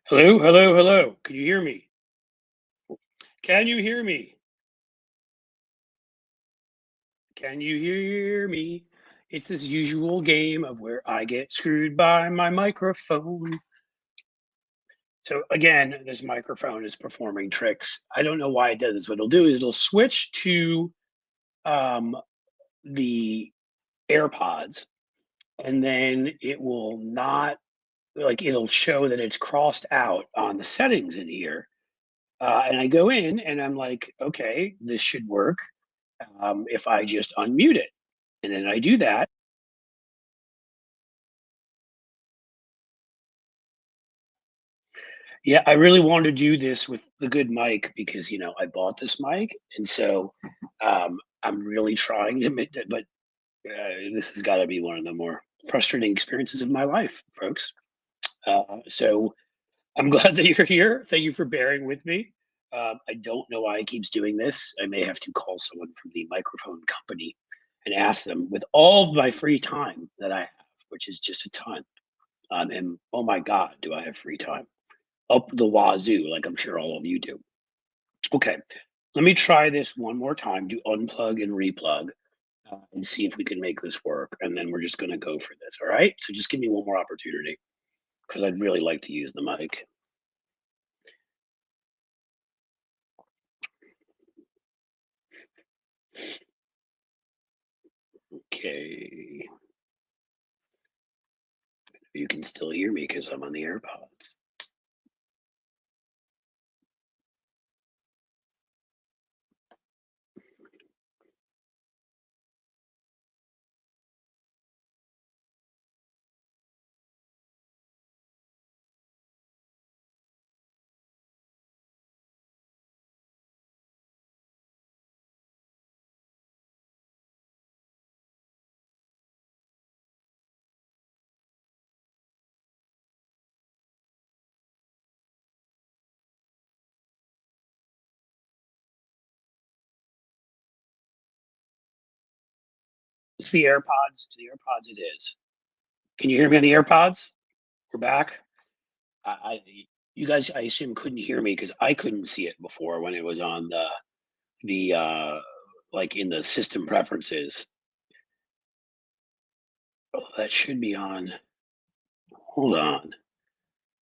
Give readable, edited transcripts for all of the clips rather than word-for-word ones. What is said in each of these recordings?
Hello, hello, hello. Can you hear me? Can you hear me? Can you hear me? It's this usual game of where I get screwed by my microphone. So again, this microphone is performing tricks. I don't know why it does this. What it'll do is it'll switch to um, the AirPods, and then it will not it'll show that it's crossed out on the settings in here. And I go in and I'm like, okay, this should work if I just unmute it. And then I do that. Yeah, I really wanted to do this with the good mic because I bought this mic, and so I'm really trying to make that. But this has got to be one of the more frustrating experiences of my life, folks. So I'm glad that you're here. Thank you for bearing with me. I don't know why it keeps doing this. I may have to call someone from the microphone company and ask them with all of my free time that I have, which is just a ton. And oh my God, do I have free time? Up the wazoo, like I'm sure all of you do. Okay, let me try this one more time. Do unplug and replug and see if we can make this work. And then we're just going to go for this. All right. So just give me one more opportunity because I'd really like to use the mic. Okay. You can still hear me because I'm on the AirPods. It's the AirPods. The AirPods it is. Can you hear me on the AirPods? We're back. I you guys, I assume, couldn't hear me because I couldn't see it before when it was on the like in the system preferences. Oh, that should be on. Hold on.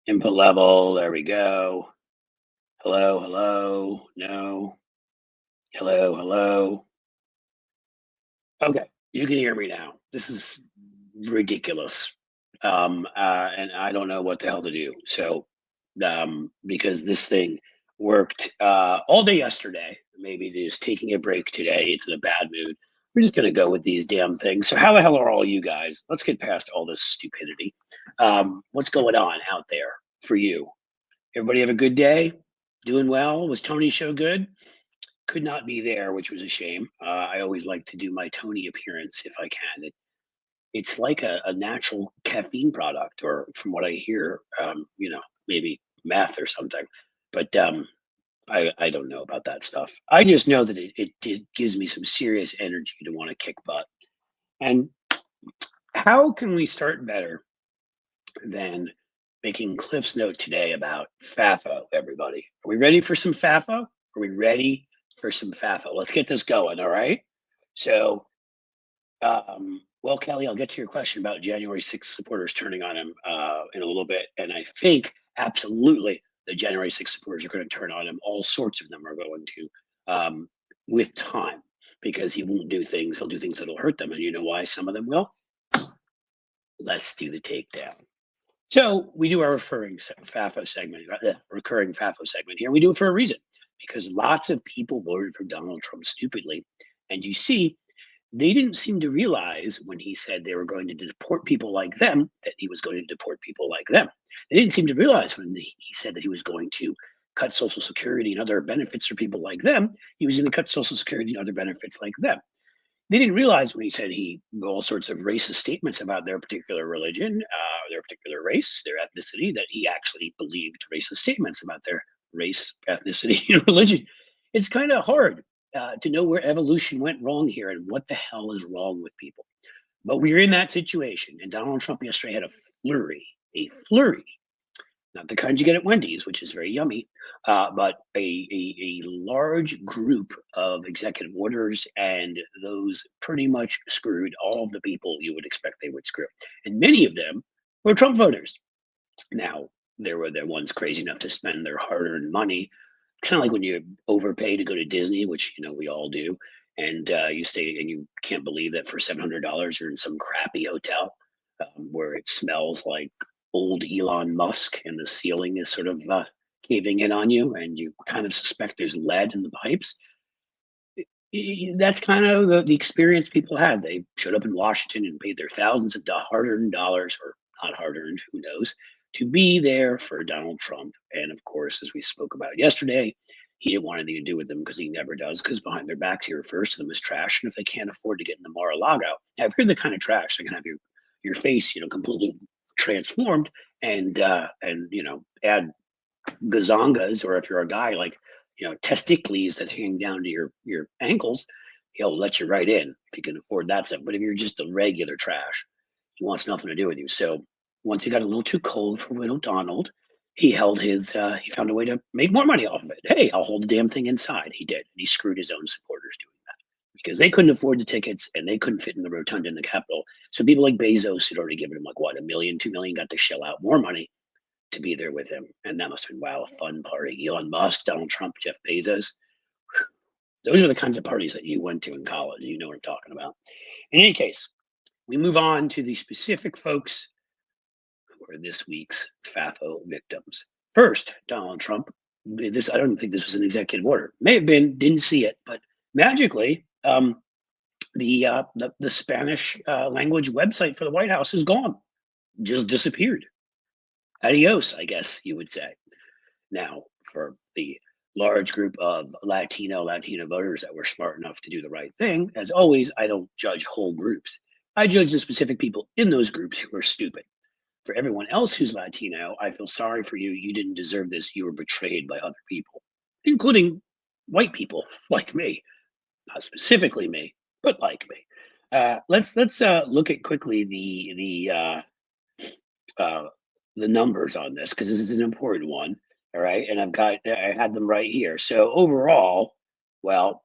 Input level. There we go. Hello, hello. No. Hello, hello. Okay, you can hear me now. This is ridiculous. And I don't know what the hell to do. So, because this thing worked all day yesterday, maybe just taking a break today. It's in a bad mood. We're just going to go with these damn things. So, how the hell are all you guys? Let's get past all this stupidity. What's going on out there for you? Everybody have a good day? Doing well? Was Tony's show good? Could not be there, which was a shame. I always like to do my Tony appearance if I can. It's like a natural caffeine product, or from what I hear, maybe meth or something. But I don't know about that stuff. I just know that it gives me some serious energy to want to kick butt. And how can we start better than making Cliff's note today about FAFO, everybody? Are we ready for some FAFO? Are we ready for some FAFO? Let's get this going, all right? So, well, Kelly, I'll get to your question about January 6th supporters turning on him in a little bit. And I think absolutely the January 6th supporters are going to turn on him. All sorts of them are going to with time because he won't do things. He'll do things that'll hurt them. And you know why some of them will? Let's do the takedown. So we do our FAFO segment, recurring FAFO segment here. We do it for a reason because lots of people voted for Donald Trump stupidly. And you see, they didn't seem to realize when he said they were going to deport people like them that he was going to deport people like them. They didn't seem to realize when he said that he was going to cut Social Security and other benefits for people like them, he was going to cut Social Security and other benefits like them. They didn't realize when he said all sorts of racist statements about their particular religion, their particular race, their ethnicity, that he actually believed racist statements about their race, ethnicity, and religion. It's kind of hard to know where evolution went wrong here and what the hell is wrong with people. But we're in that situation, and Donald Trump yesterday had a flurry Not the kind you get at Wendy's, which is very yummy, but a large group of executive orders, and those pretty much screwed all of the people you would expect they would screw. And many of them were Trump voters. Now, there were the ones crazy enough to spend their hard-earned money, kind of like when you overpay to go to Disney, which we all do, and you stay and you can't believe that for $700 you're in some crappy hotel where it smells like old Elon Musk, and the ceiling is sort of caving in on you, and you kind of suspect there's lead in the pipes. That's kind of the experience people had. They showed up in Washington and paid their thousands of hard-earned dollars, or not hard-earned, who knows, to be there for Donald Trump. And of course, as we spoke about yesterday, he didn't want anything to do with them because he never does. Because behind their backs, he refers to them as trash. And if they can't afford to get into Mar-a-Lago, now if you're the kind of trash that can have your face, completely transformed, and add gazongas, or if you're a guy like testicles that hang down to your ankles, he'll let you right in if you can afford that stuff. But if you're just a regular trash, he wants nothing to do with you. So once he got a little too cold for little Donald, he held his he found a way to make more money off of it. Hey, I'll hold the damn thing inside. He did, and he screwed his own supporters doing that because they couldn't afford the tickets and they couldn't fit in the rotunda in the Capitol. So people like Bezos, who'd already given him like what, 1 million, 2 million, got to shell out more money to be there with him. And that must have been, wow, a fun party. Elon Musk, Donald Trump, Jeff Bezos. Those are the kinds of parties that you went to in college. You know what I'm talking about. In any case, we move on to the specific folks who are this week's FAFO victims. First, Donald Trump. This, I don't think this was an executive order. May have been, didn't see it, but magically, the Spanish language website for the White House is gone, just disappeared. Adios, I guess you would say. Now, for the large group of Latino voters that were smart enough to do the right thing, as always, I don't judge whole groups. I judge the specific people in those groups who are stupid. For everyone else who's Latino, I feel sorry for you. You didn't deserve this. You were betrayed by other people, including white people like me. Not specifically me, but like me. Let's look at quickly the numbers on this, because this is an important one. All right, and I had them right here. So overall, well,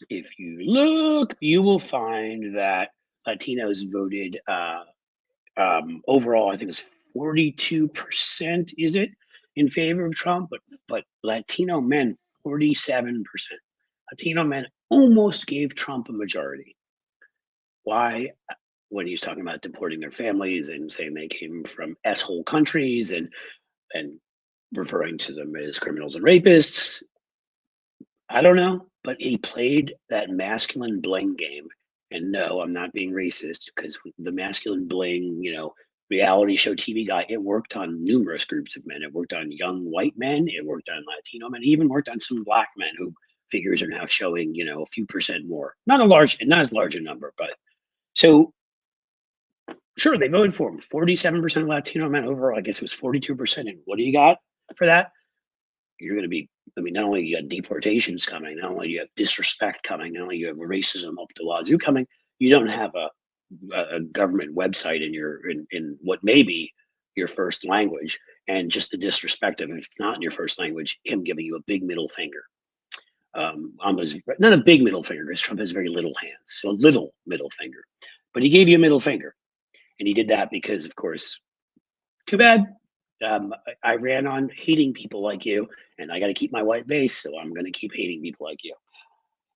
if you look, you will find that Latinos voted overall. I think it's 42%. Is it in favor of Trump? But Latino men 47%. Latino men almost gave Trump a majority. Why? When he's talking about deporting their families and saying they came from S-hole countries, and referring to them as criminals and rapists. I don't know, but he played that masculine bling game. And no, I'm not being racist, because the masculine bling, reality show TV guy, it worked on numerous groups of men. It worked on young white men. It worked on Latino men. It even worked on some black men who figures are now showing, a few percent more. Not as large a number, but so sure, they voted for him. 47% of Latino men overall. I guess it was 42%. And what do you got for that? You're going to be, not only you got deportations coming, not only you have disrespect coming, not only you have racism up the wazoo coming, you don't have a government website in what may be your first language, and just the disrespect of, if it's not in your first language, him giving you a big middle finger. Almost not a big middle finger, because Trump has very little hands, so a little middle finger, but he gave you a middle finger, and he did that because, of course, too bad. I ran on hating people like you, and I got to keep my white base, so I'm going to keep hating people like you.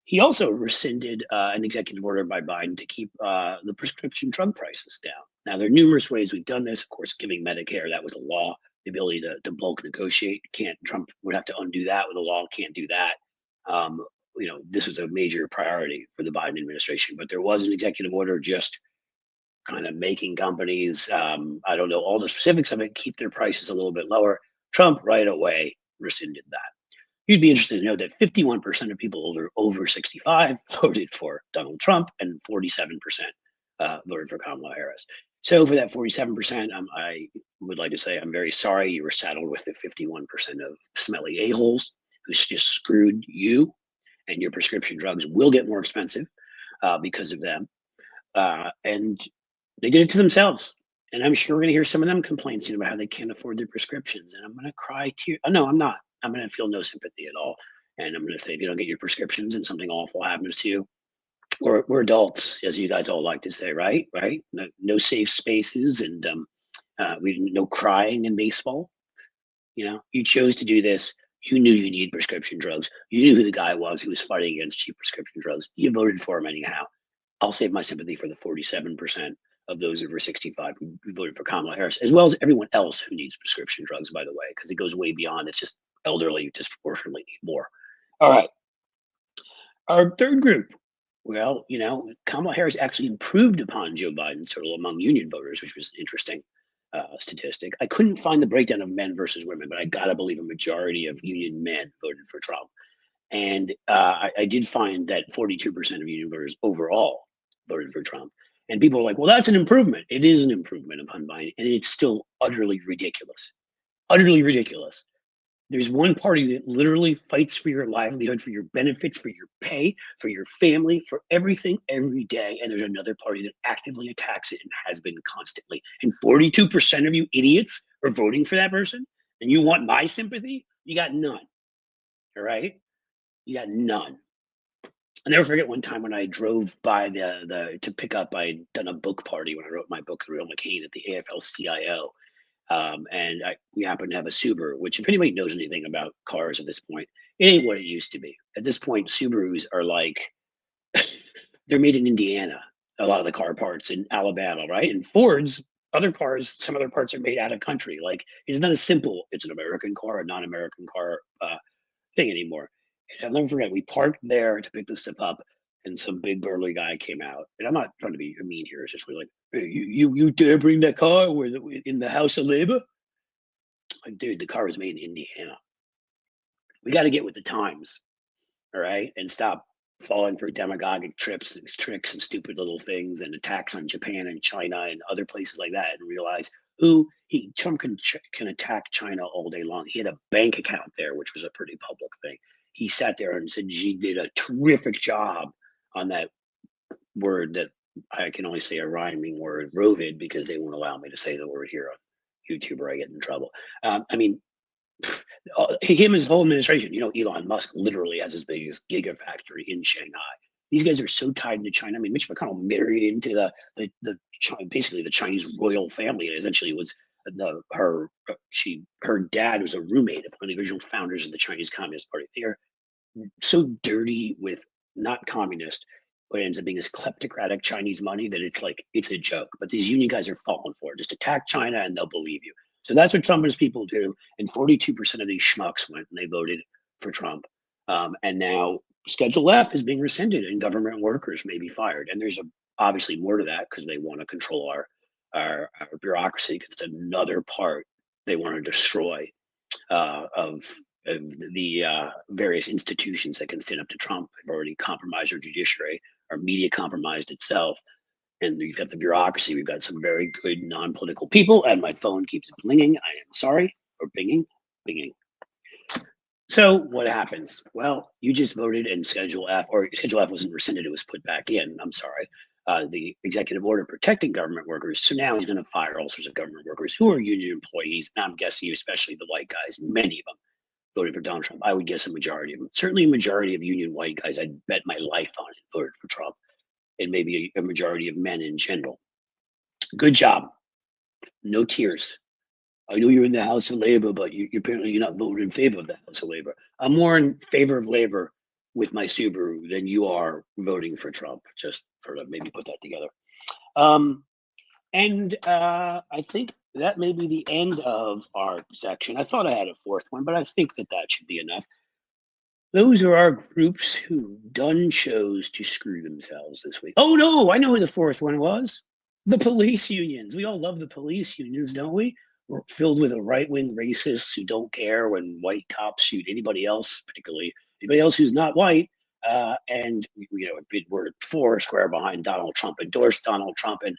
He also rescinded an executive order by Biden to keep the prescription drug prices down. Now, there are numerous ways we've done this. Of course, giving Medicare, that was a law. The ability to bulk negotiate, Trump would have to undo that with a law. Can't do that. This was a major priority for the Biden administration, but there was an executive order just kind of making companies, I don't know all the specifics of it, keep their prices a little bit lower. Trump right away rescinded that. You'd be interested to know that 51% of people over 65 voted for Donald Trump, and 47% voted for Kamala Harris. So for that 47%, I would like to say I'm very sorry you were saddled with the 51% of smelly a-holes who just screwed you, and your prescription drugs will get more expensive because of them. And they did it to themselves. And I'm sure we're going to hear some of them complaints about how they can't afford their prescriptions. And I'm going to cry tears. No, I'm not. I'm going to feel no sympathy at all. And I'm going to say, if you don't get your prescriptions and something awful happens to you, we're adults, as you guys all like to say, right? Right? No, no safe spaces, and no crying in baseball. You chose to do this. You knew you needed prescription drugs. You knew who the guy was who was fighting against cheap prescription drugs. You voted for him anyhow. I'll save my sympathy for the 47% of those over 65 who voted for Kamala Harris, as well as everyone else who needs prescription drugs, by the way, because it goes way beyond. It's just elderly who disproportionately need more. All right. Our third group. Well, Kamala Harris actually improved upon Joe Biden, sort of among union voters, which was an interesting statistic. I couldn't find the breakdown of men versus women, but I gotta believe a majority of union men voted for Trump. And I did find that 42% of union voters overall voted for Trump. And people are like, well, that's an improvement. It is an improvement upon Biden, and it's still utterly ridiculous. Utterly ridiculous. There's one party that literally fights for your livelihood, for your benefits, for your pay, for your family, for everything every day. And there's another party that actively attacks it and has been constantly. And 42% of you idiots are voting for that person. And you want my sympathy? You got none. All right? You got none. I'll never forget one time when I drove by to pick up. I'd done a book party when I wrote my book, The Real McCain, at the AFL-CIO. And we happen to have a Subaru, which, if anybody knows anything about cars at this point, it ain't what it used to be. At this point, Subarus are like, they're made in Indiana, a lot of the car parts in Alabama, right? And Fords, other cars, some other parts are made out of country. Like, it's not as simple, it's an American car, a non-American car thing anymore. And I'll never forget, we parked there to pick this stuff up, and some big burly guy came out. And I'm not trying to be mean here. It's just really like, hey, you dare bring that car in the House of Labor? Like, dude, the car was made in Indiana. We got to get with the times, all right, and stop falling for demagogic tricks and stupid little things and attacks on Japan and China and other places like that, and realize Trump can attack China all day long. He had a bank account there, which was a pretty public thing. He sat there and said Xi did a terrific job on that word that I can only say a rhyming word, rovid, because they won't allow me to say the word here on YouTube or I get in trouble. I mean, him and his whole administration, Elon Musk literally has his biggest gigafactory in Shanghai. These guys are so tied into China. I mean, Mitch McConnell married into basically the Chinese royal family. And essentially was her dad was a roommate of one of the original founders of the Chinese Communist Party. They are so dirty with not communist, but it ends up being this kleptocratic Chinese money that it's a joke. But these union guys are falling for it. Just attack China and they'll believe you. So that's what Trumpist people do. And 42% of these schmucks went and they voted for Trump. And now Schedule F is being rescinded and government workers may be fired. And there's obviously more to that because they want to control our bureaucracy, because it's another part they want to destroy of the various institutions that can stand up to Trump. They've already compromised our judiciary. Our media compromised itself. And you've got the bureaucracy. We've got some very good non-political people, and my phone keeps blinging. I am sorry, or binging. So what happens? Well, you just voted and Schedule F wasn't rescinded, it was put back in. I'm sorry. The executive order protecting government workers. So now he's going to fire all sorts of government workers who are union employees. And I'm guessing, especially the white guys, many of them voted for Donald Trump. I would guess a majority of them. Certainly a majority of union white guys, I'd bet my life on it, voted for Trump. And maybe a majority of men in general. Good job. No tears. I know you're in the House of Labor, but apparently you're not voting in favor of the House of Labor. I'm more in favor of labor with my Subaru than you are voting for Trump. Just sort of maybe put that together. And I think that may be the end of our section. I thought I had a fourth one, but I think that should be enough. Those are our groups who done chose to screw themselves this week. Oh no, I know who the fourth one was. The police unions. We all love the police unions, don't we? We're filled with right-wing racists who don't care when white cops shoot anybody else, particularly anybody else who's not white. And we're four square behind Donald Trump, endorsed Donald Trump. And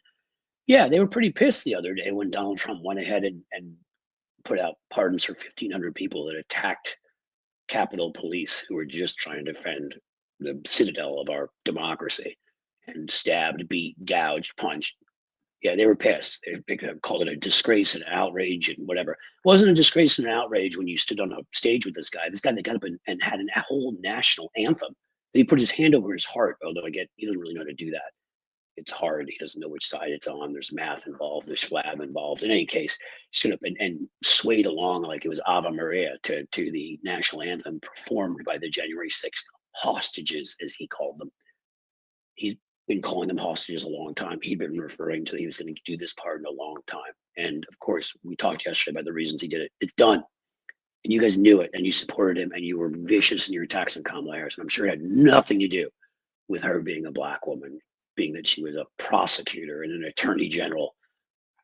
yeah, they were pretty pissed the other day when Donald Trump went ahead and put out pardons for 1,500 people that attacked Capitol Police who were just trying to defend the citadel of our democracy, and stabbed, beat, gouged, punched Yeah, they were pissed. They called it a disgrace and outrage and whatever. It wasn't a disgrace and an outrage when you stood on a stage with this guy. This guy that got up and had a whole national anthem. He put his hand over his heart, although I get he doesn't really know how to do that. It's hard. He doesn't know which side it's on. There's math involved. There's flab involved. In any case, stood up and swayed along like it was Ave Maria to the national anthem performed by the January 6th hostages, as he called them. He'd been calling them hostages a long time. He'd been referring to he was going to do this pardon a long time. And of course, we talked yesterday about the reasons he did it. It's done. And you guys knew it and you supported him and you were vicious in your attacks on Kamala Harris. And I'm sure it had nothing to do with her being a black woman, being that she was a prosecutor and an attorney general.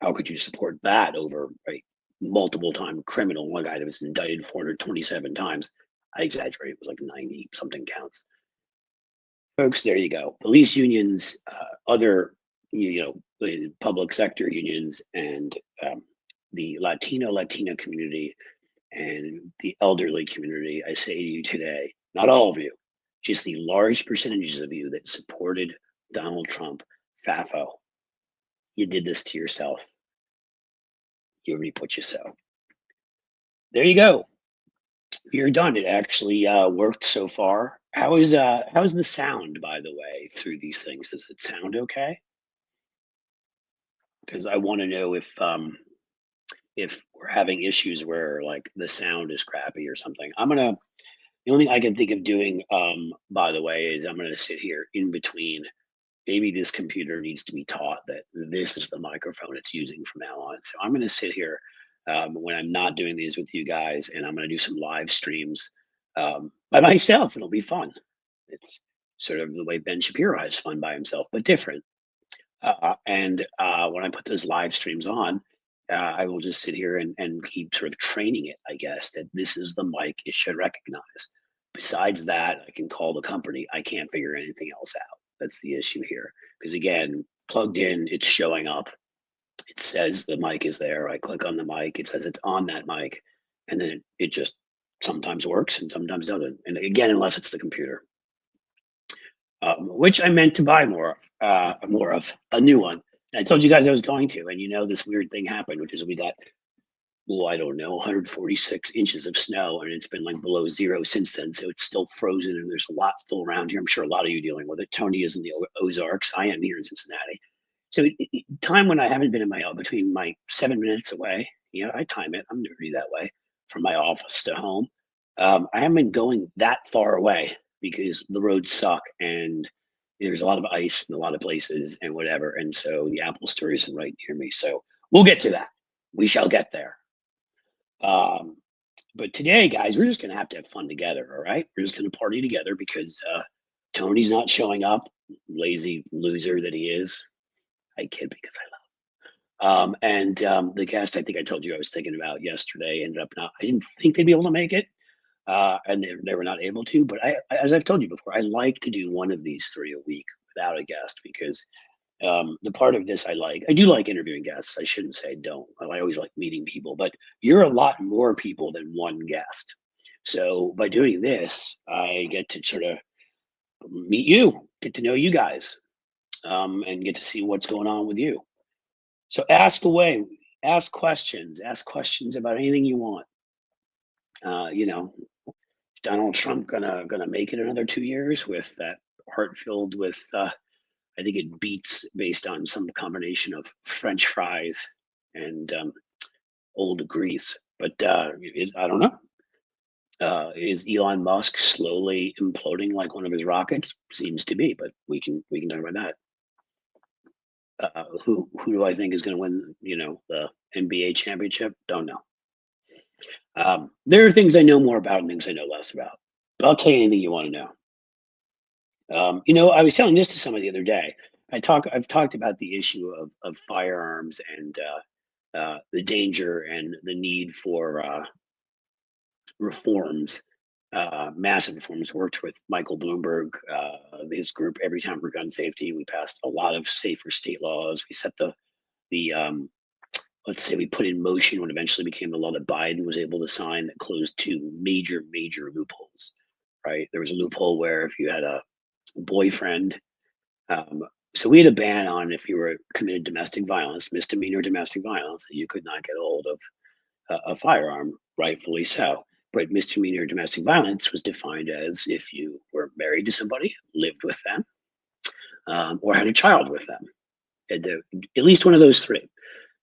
How could you support that over a multiple time criminal, one guy that was indicted 427 times? I exaggerate, it was like 90 something counts. Folks, there you go. Police unions, other, the public sector unions, and the Latina community and the elderly community. I say to you today, not all of you, just the large percentages of you that supported Donald Trump, FAFO, you did this to yourself. You already put yourself. There you go. You're done. It actually worked so far. How's the sound, by the way, through these things? Does it sound okay? Because I want to know if we're having issues where like the sound is crappy or something. The only thing I can think of doing, by the way, is I'm gonna sit here in between. Maybe this computer needs to be taught that this is the microphone it's using from now on. So I'm gonna sit here when I'm not doing these with you guys, and I'm gonna do some live streams by myself. It'll be fun. It's sort of the way Ben Shapiro has fun by himself, but different. And when I put those live streams on, I will just sit here and keep sort of training it, I guess, that this is the mic it should recognize. Besides that, I can call the company. I can't figure anything else out. That's the issue here. Because again, plugged in, it's showing up. It says the mic is there. I click on the mic. It says it's on that mic. And then it just sometimes works and sometimes doesn't. And again, unless it's the computer. Which I meant to buy more of, a new one. And I told you guys I was going to, and this weird thing happened, which is we got, I don't know, 146 inches of snow, and it's been like below zero since then. So it's still frozen, and there's a lot still around here. I'm sure a lot of you dealing with it. Tony is in the Ozarks. I am here in Cincinnati. So time when I haven't been in between my 7 minutes away, I time it. I'm nerdy that way from my office to home. I haven't been going that far away because the roads suck and there's a lot of ice in a lot of places and whatever. And so the Apple Store isn't right near me. So we'll get to that. We shall get there. But today, guys, we're just going to have fun together. All right. We're just going to party together because Tony's not showing up, lazy loser that he is. I kid because I love him. And the guest I think I told you I was thinking about yesterday ended up not, I didn't think they'd be able to make it. And they were not able to. But as I've told you before, I like to do one of these 3 a week without a guest because the part of this I do like interviewing guests. I shouldn't say I don't. I always like meeting people, but you're a lot more people than one guest. So by doing this, I get to sort of meet you, get to know you guys, and get to see what's going on with you. So ask away, ask questions about anything you want. Donald Trump gonna make it another 2 years with that heart filled with I think it beats based on some combination of French fries and old grease. But I don't know. Is Elon Musk slowly imploding like one of his rockets? Seems to be, but we can talk about that. Who do I think is going to win? The NBA championship? Don't know. There are things I know more about and things I know less about. But I'll tell you anything you want to know. I was telling this to somebody the other day. I've talked about the issue of firearms and the danger and the need for reforms, massive reforms. Worked with Michael Bloomberg, his group, Every Time for Gun Safety. We passed a lot of safer state laws. We set the let's say we put in motion what eventually became the law that Biden was able to sign that closed 2 major loopholes. Right, there was a loophole where if you had a boyfriend, So we had a ban on if you were committed domestic violence, misdemeanor domestic violence, that you could not get a hold of a firearm, rightfully so. But misdemeanor domestic violence was defined as if you were married to somebody, lived with them, or had a child with them. At least one of those three.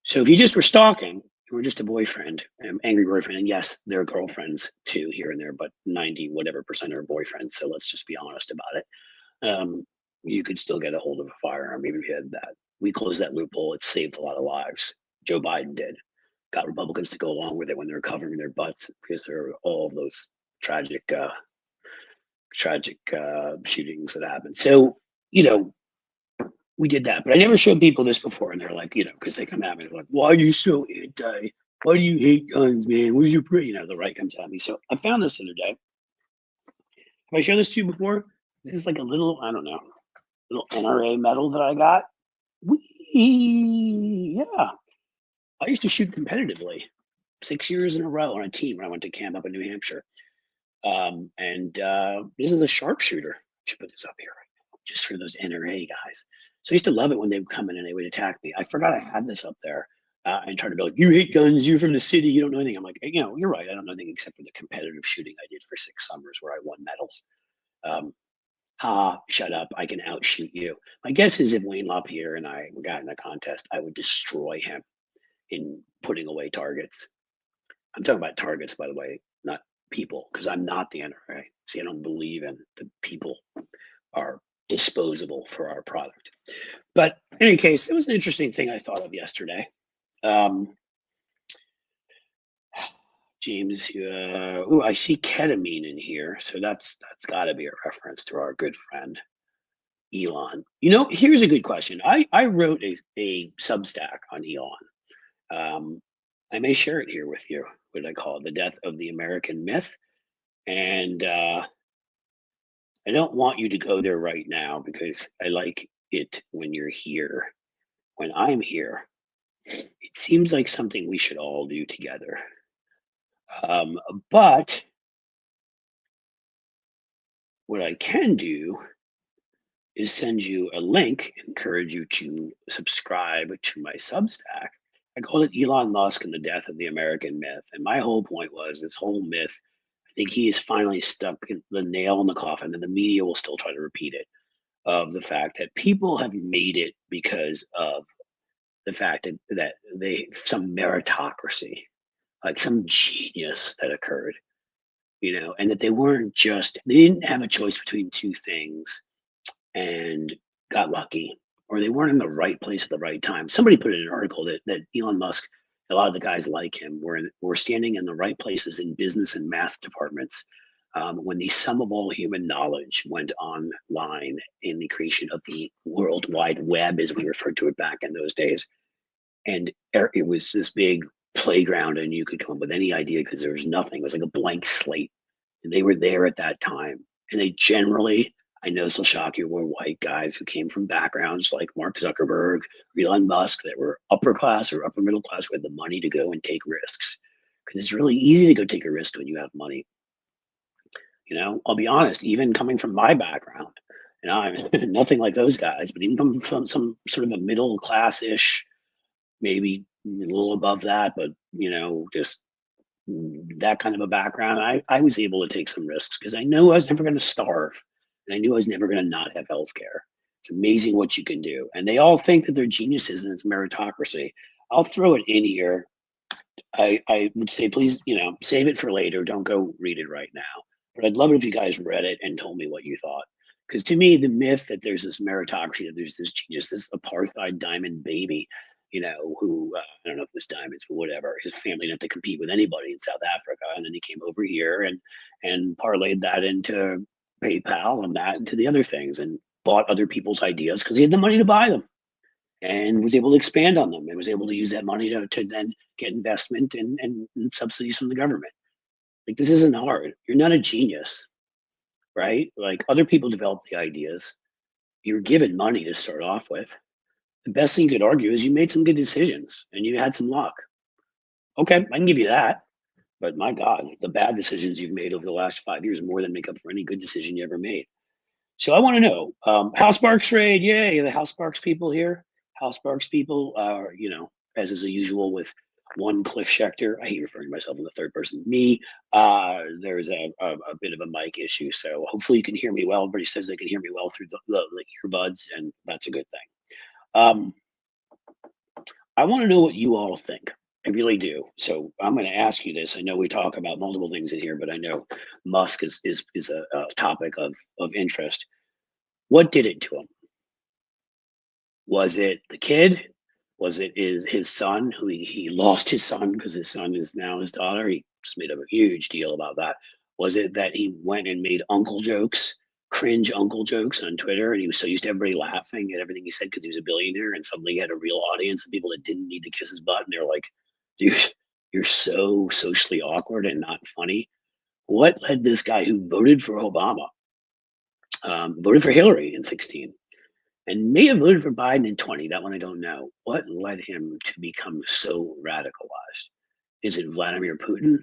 So if you just were stalking, you were just a boyfriend, angry boyfriend, and yes, there are girlfriends too here and there, but 90 whatever percent are boyfriends. So let's just be honest about it. You could still get a hold of a firearm even if you had that. We closed that loophole. It saved a lot of lives. Joe Biden did. Got Republicans to go along with it when they were covering their butts because there are all of those tragic, shootings that happened. So, you know, we did that, but I never showed people this before, and they're like, because they come at me, they're like, "Why are you so anti? Why do you hate guns, man? Where's your the right comes at me." So I found this the other day. Have I shown this to you before? This is like a little, I don't know, little NRA medal that I got. Yeah. I used to shoot competitively 6 years in a row on a team when I went to camp up in New Hampshire. And this is a sharpshooter. I should put this up here right now, just for those NRA guys. So I used to love it when they would come in and they would attack me. I forgot I had this up there and try to be like, "You hate guns, you're from the city, you don't know anything." I'm like, you're right. I don't know anything except for the competitive shooting I did for 6 summers where I won medals. Shut up. I can outshoot you. My guess is if Wayne LaPierre and I got in a contest, I would destroy him in putting away targets. I'm talking about targets, by the way, not people, because I'm not the NRA. See, I don't believe in the people are disposable for our product. But in any case, it was an interesting thing I thought of yesterday. James, I see ketamine in here, so that's got to be a reference to our good friend Elon. Here's a good question. I wrote a Substack on Elon. I may share it here with you. What I call it, the death of the American myth. And I don't want you to go there right now because I like it when you're here. When I'm here, it seems like something we should all do together. But what I can do is send you a link, encourage you to subscribe to my Substack. I called it Elon Musk and the Death of the American Myth. And my whole point was this whole myth, I think he has finally stuck the nail in the coffin, and the media will still try to repeat it, of the fact that people have made it because of the fact that some meritocracy, like some genius that occurred, and that they didn't have a choice between two things and got lucky, or they weren't in the right place at the right time. Somebody put in an article that Elon Musk, a lot of the guys like him, were standing in the right places in business and math departments when the sum of all human knowledge went online in the creation of the World Wide Web, as we referred to it back in those days. And it was this big playground, and you could come up with any idea because there was nothing. It was like a blank slate. And they were there at that time. And they generally, I know this will shock you, were white guys who came from backgrounds like Mark Zuckerberg, Elon Musk, that were upper class or upper middle class, who had the money to go and take risks. Because it's really easy to go take a risk when you have money. I'll be honest, even coming from my background, I'm nothing like those guys, but even coming from some sort of a middle class-ish, maybe a little above that, but just that kind of a background, I was able to take some risks because I knew I was never going to starve. And I knew I was never going to not have health care. It's amazing what you can do. And they all think that they're geniuses and it's meritocracy. I'll throw it in here. I would say, please, save it for later. Don't go read it right now. But I'd love it if you guys read it and told me what you thought. Because to me, the myth that there's this meritocracy, that there's this genius, this apartheid diamond baby, who I don't know if it was diamonds, but whatever. His family didn't have to compete with anybody in South Africa, and then he came over here and parlayed that into PayPal and that into the other things, and bought other people's ideas because he had the money to buy them, and was able to expand on them, and was able to use that money to then get investment and subsidies from the government. Like, this isn't hard. You're not a genius, right? Like, other people developed the ideas. You're given money to start off with. The best thing you could argue is you made some good decisions and you had some luck. Okay, I can give you that. But my God, the bad decisions you've made over the last 5 years more than make up for any good decision you ever made. So I want to know, House Sparks raid, yay, the House Sparks people here. House Sparks people are, as is the usual with one Cliff Schecter. I hate referring to myself in the third person. Me, there's a bit of a mic issue, so hopefully you can hear me well. Everybody says they can hear me well through the earbuds, and that's a good thing. I want to know what you all think. I really do. So I'm going to ask you this. I know we talk about multiple things in here, but I know Musk is a topic of interest. What did it to him? Was it the kid? Was it his son, who he lost his son because his son is now his daughter? He just made a huge deal about that. Was it that he went and made uncle jokes, cringe uncle jokes on Twitter, and he was so used to everybody laughing at everything he said because he was a billionaire, and suddenly he had a real audience of people that didn't need to kiss his butt, and they're like, "Dude, you're so socially awkward and not funny." What led this guy who voted for Obama, voted for Hillary in 16, and may have voted for Biden in 20? That one I don't know. What led him to become so radicalized? Is it Vladimir Putin?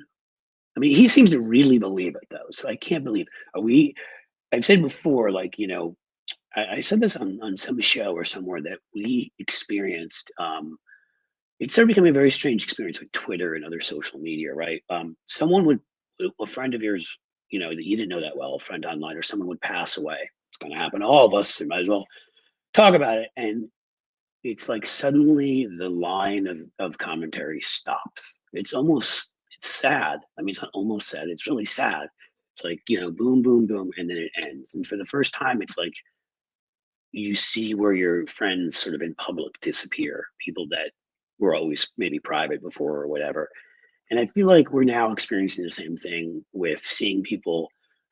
I mean, he seems to really believe it though. So I can't believe, are we, I've said before, like, I said this on some show or somewhere that we experienced, it started becoming a very strange experience with Twitter and other social media, right? Someone would, a friend of yours, that you didn't know that well, a friend online, or someone would pass away. It's going to happen to all of us. So might as well talk about it. And it's like suddenly the line of commentary stops. It's sad. I mean, it's not almost sad. It's really sad. It's like, boom, boom, boom, and then it ends. And for the first time, it's like you see where your friends sort of in public disappear, people that were always maybe private before or whatever. And I feel like we're now experiencing the same thing with seeing people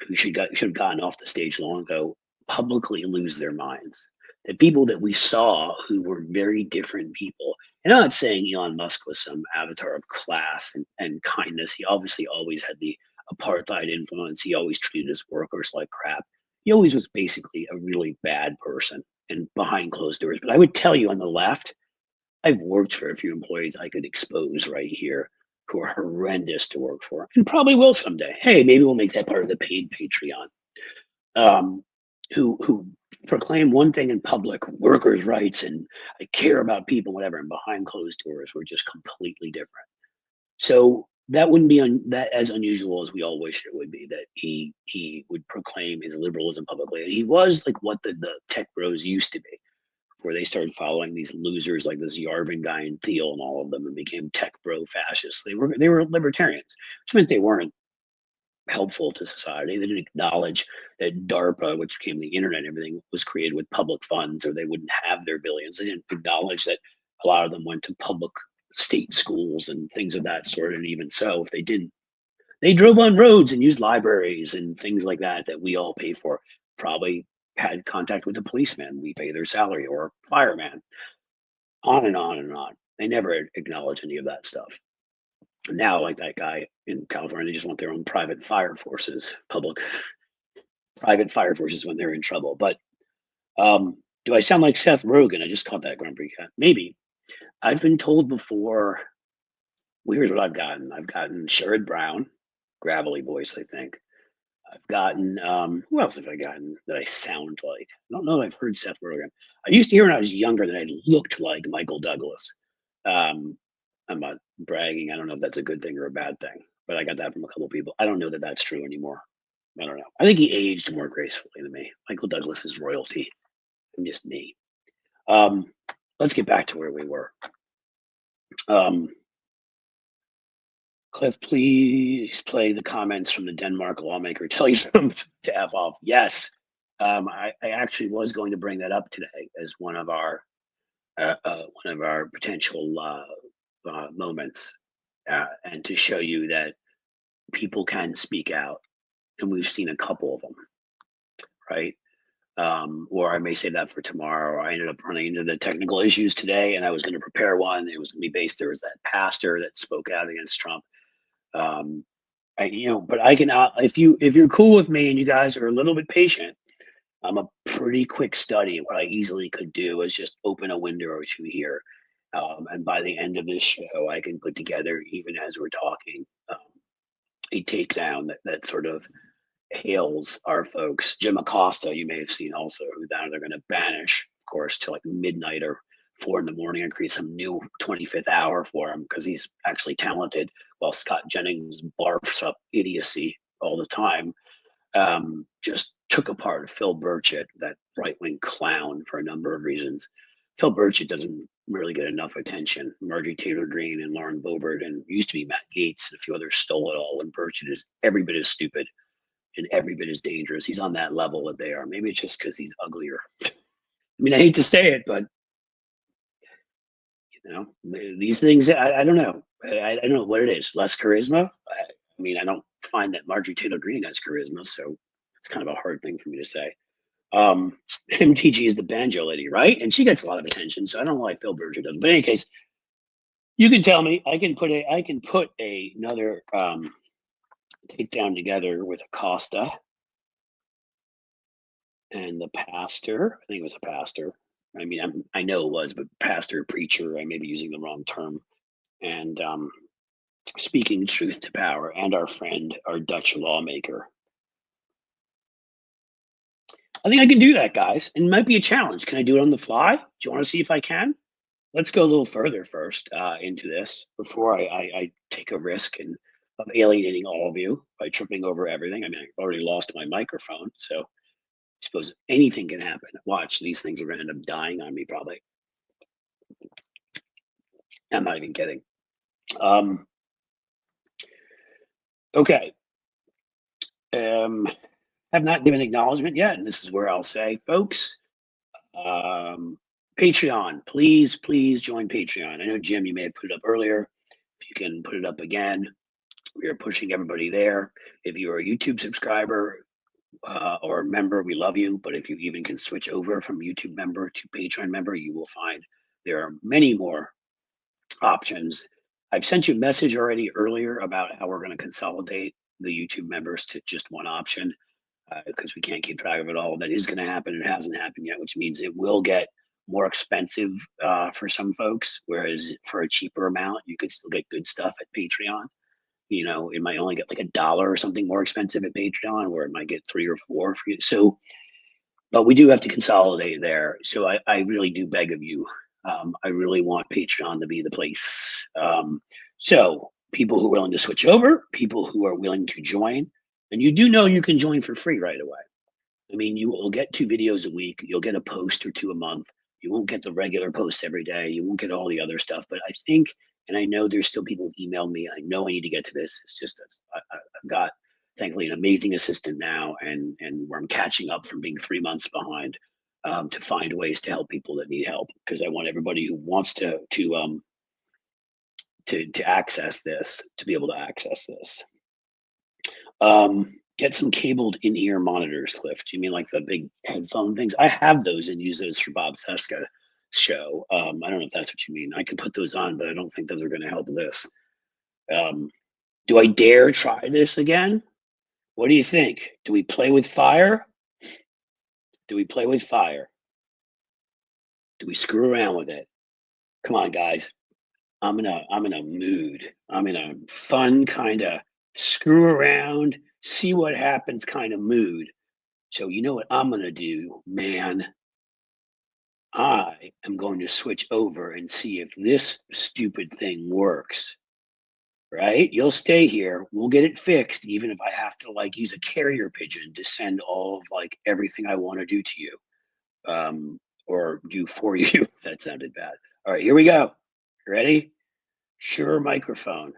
who should have gotten off the stage long ago publicly lose their minds. The people that we saw who were very different people. And I'm not saying Elon Musk was some avatar of class and kindness. He obviously always had the apartheid influence. He always treated his workers like crap. He always was basically a really bad person and behind closed doors. But I would tell you on the left, I've worked for a few employees I could expose right here who are horrendous to work for and probably will someday. Hey, maybe we'll make that part of the paid Patreon. Um, who proclaim one thing in public, workers' rights, and I care about people, whatever, and behind closed doors, we're just completely different. So that wouldn't be that as unusual as we all wish it would be, that he would proclaim his liberalism publicly. And he was like what the tech bros used to be, where they started following these losers like this Yarvin guy and Thiel and all of them and became tech bro fascists. They were libertarians, which meant they weren't helpful to society. They didn't acknowledge that DARPA, which became the internet and everything, was created with public funds, or they wouldn't have their billions. They didn't acknowledge that a lot of them went to public state schools and things of that sort. And even so, if they didn't, they drove on roads and used libraries and things like that we all pay for. Probably had contact with the policeman. We pay their salary, or fireman, on and on and on. They never acknowledge any of that stuff. Now, like that guy in California, they just want their own private fire forces, public private fire forces when they're in trouble. But do I sound like Seth Rogen? I just caught that Grumpy Cat. Maybe. I've been told before. Here's what I've gotten. I've gotten Sherrod Brown, gravelly voice, I think. I've gotten who else have I gotten that I sound like? I don't know if I've heard Seth Rogen. I used to hear when I was younger that I looked like Michael Douglas. Um, I'm not bragging. I don't know if that's a good thing or a bad thing, but I got that from a couple of people. I don't know that that's true anymore. I don't know. I think he aged more gracefully than me. Michael Douglas is royalty. I'm just me. Um, let's get back to where we were. Cliff, please play the comments from the Denmark lawmaker. Tell you to F off. Yes. I actually was going to bring that up today as one of our potential moments, and to show you that people can speak out, and we've seen a couple of them, right? Or I may say that for tomorrow. I ended up running into the technical issues today, and I was going to prepare one. It was going to be based. There was that pastor that spoke out against Trump. But I can, if you're cool with me and you guys are a little bit patient, I'm a pretty quick study. What I easily could do is just open a window or two here. And by the end of this show, I can put together, even as we're talking, a takedown that sort of hails our folks. Jim Acosta, you may have seen also, who now they're going to banish, of course, to like midnight or 4 in the morning and create some new 25th hour for him because he's actually talented, while Scott Jennings barfs up idiocy all the time. Just took apart Phil Burchett, that right wing clown, for a number of reasons. Phil Burchett doesn't really get enough attention. Marjorie Taylor Greene and Lauren Boebert and used to be Matt Gaetz and a few others stole it all. And Burchett is every bit as stupid and every bit as dangerous. He's on that level that they are. Maybe it's just because he's uglier. I mean, I hate to say it, but you know, these things. I don't know. I don't know what it is. Less charisma. I mean, I don't find that Marjorie Taylor Greene has charisma, so it's kind of a hard thing for me to say. MTG is the banjo lady, right? And she gets a lot of attention, so I don't know why Phil Burchett doesn't. But in any case, you can tell me. I can put another takedown together with Acosta and the pastor. I think it was a pastor. I mean, I know it was, but pastor, preacher. I may be using the wrong term. And speaking truth to power, and our friend, our Dutch lawmaker. I think I can do that, guys. And it might be a challenge. Can I do it on the fly? Do you want to see if I can? Let's go a little further first into this before I take a risk of alienating all of you by tripping over everything. I mean, I've already lost my microphone, so I suppose anything can happen. Watch, these things are going to end up dying on me probably. I'm not even kidding. Okay. Have not given acknowledgement yet, and this is where I'll say, folks, Patreon, please join Patreon. I know, Jim, you may have put it up earlier. If you can put it up again, we are pushing everybody there. If you're a YouTube subscriber or a member, we love you. But if you even can switch over from YouTube member to Patreon member, you will find there are many more options. I've sent you a message already earlier about how we're going to consolidate the YouTube members to just one option because we can't keep track of it all. That is going to happen. It hasn't happened yet, which means it will get more expensive for some folks, whereas for a cheaper amount, you could still get good stuff at Patreon. You know, it might only get like $1 or something more expensive at Patreon, or it might get 3 or 4 for you. So, but we do have to consolidate there. So I really do beg of you. I really want Patreon to be the place. So people who are willing to switch over, people who are willing to join, and you do know you can join for free right away. I mean, you will get 2 videos a week. You'll get a post or 2 a month. You won't get the regular posts every day. You won't get all the other stuff. But I think, and I know there's still people who email me. I know I need to get to this. It's just I've got, thankfully, an amazing assistant now, and where I'm catching up from being 3 months behind to find ways to help people that need help, because I want everybody who wants to access this to be able to access this. Get some cabled in-ear monitors, Cliff. Do you mean like the big headphone things? I have those and use those for Bob Seska's show. I don't know if that's what you mean. I can put those on, but I don't think those are going to help this. Do I dare try this again? What do you think? Do we play with fire? Do we play with fire? Do we screw around with it? Come on, guys. I'm in a mood. I'm in a fun kind of screw around, see what happens kind of mood. So you know what I'm going to do, man? I am going to switch over and see if this stupid thing works. Right? You'll stay here. We'll get it fixed, even if I have to like use a carrier pigeon to send all of like everything I want to do to you. Or do for you. That sounded bad. All right, here we go. Ready? Sure microphone.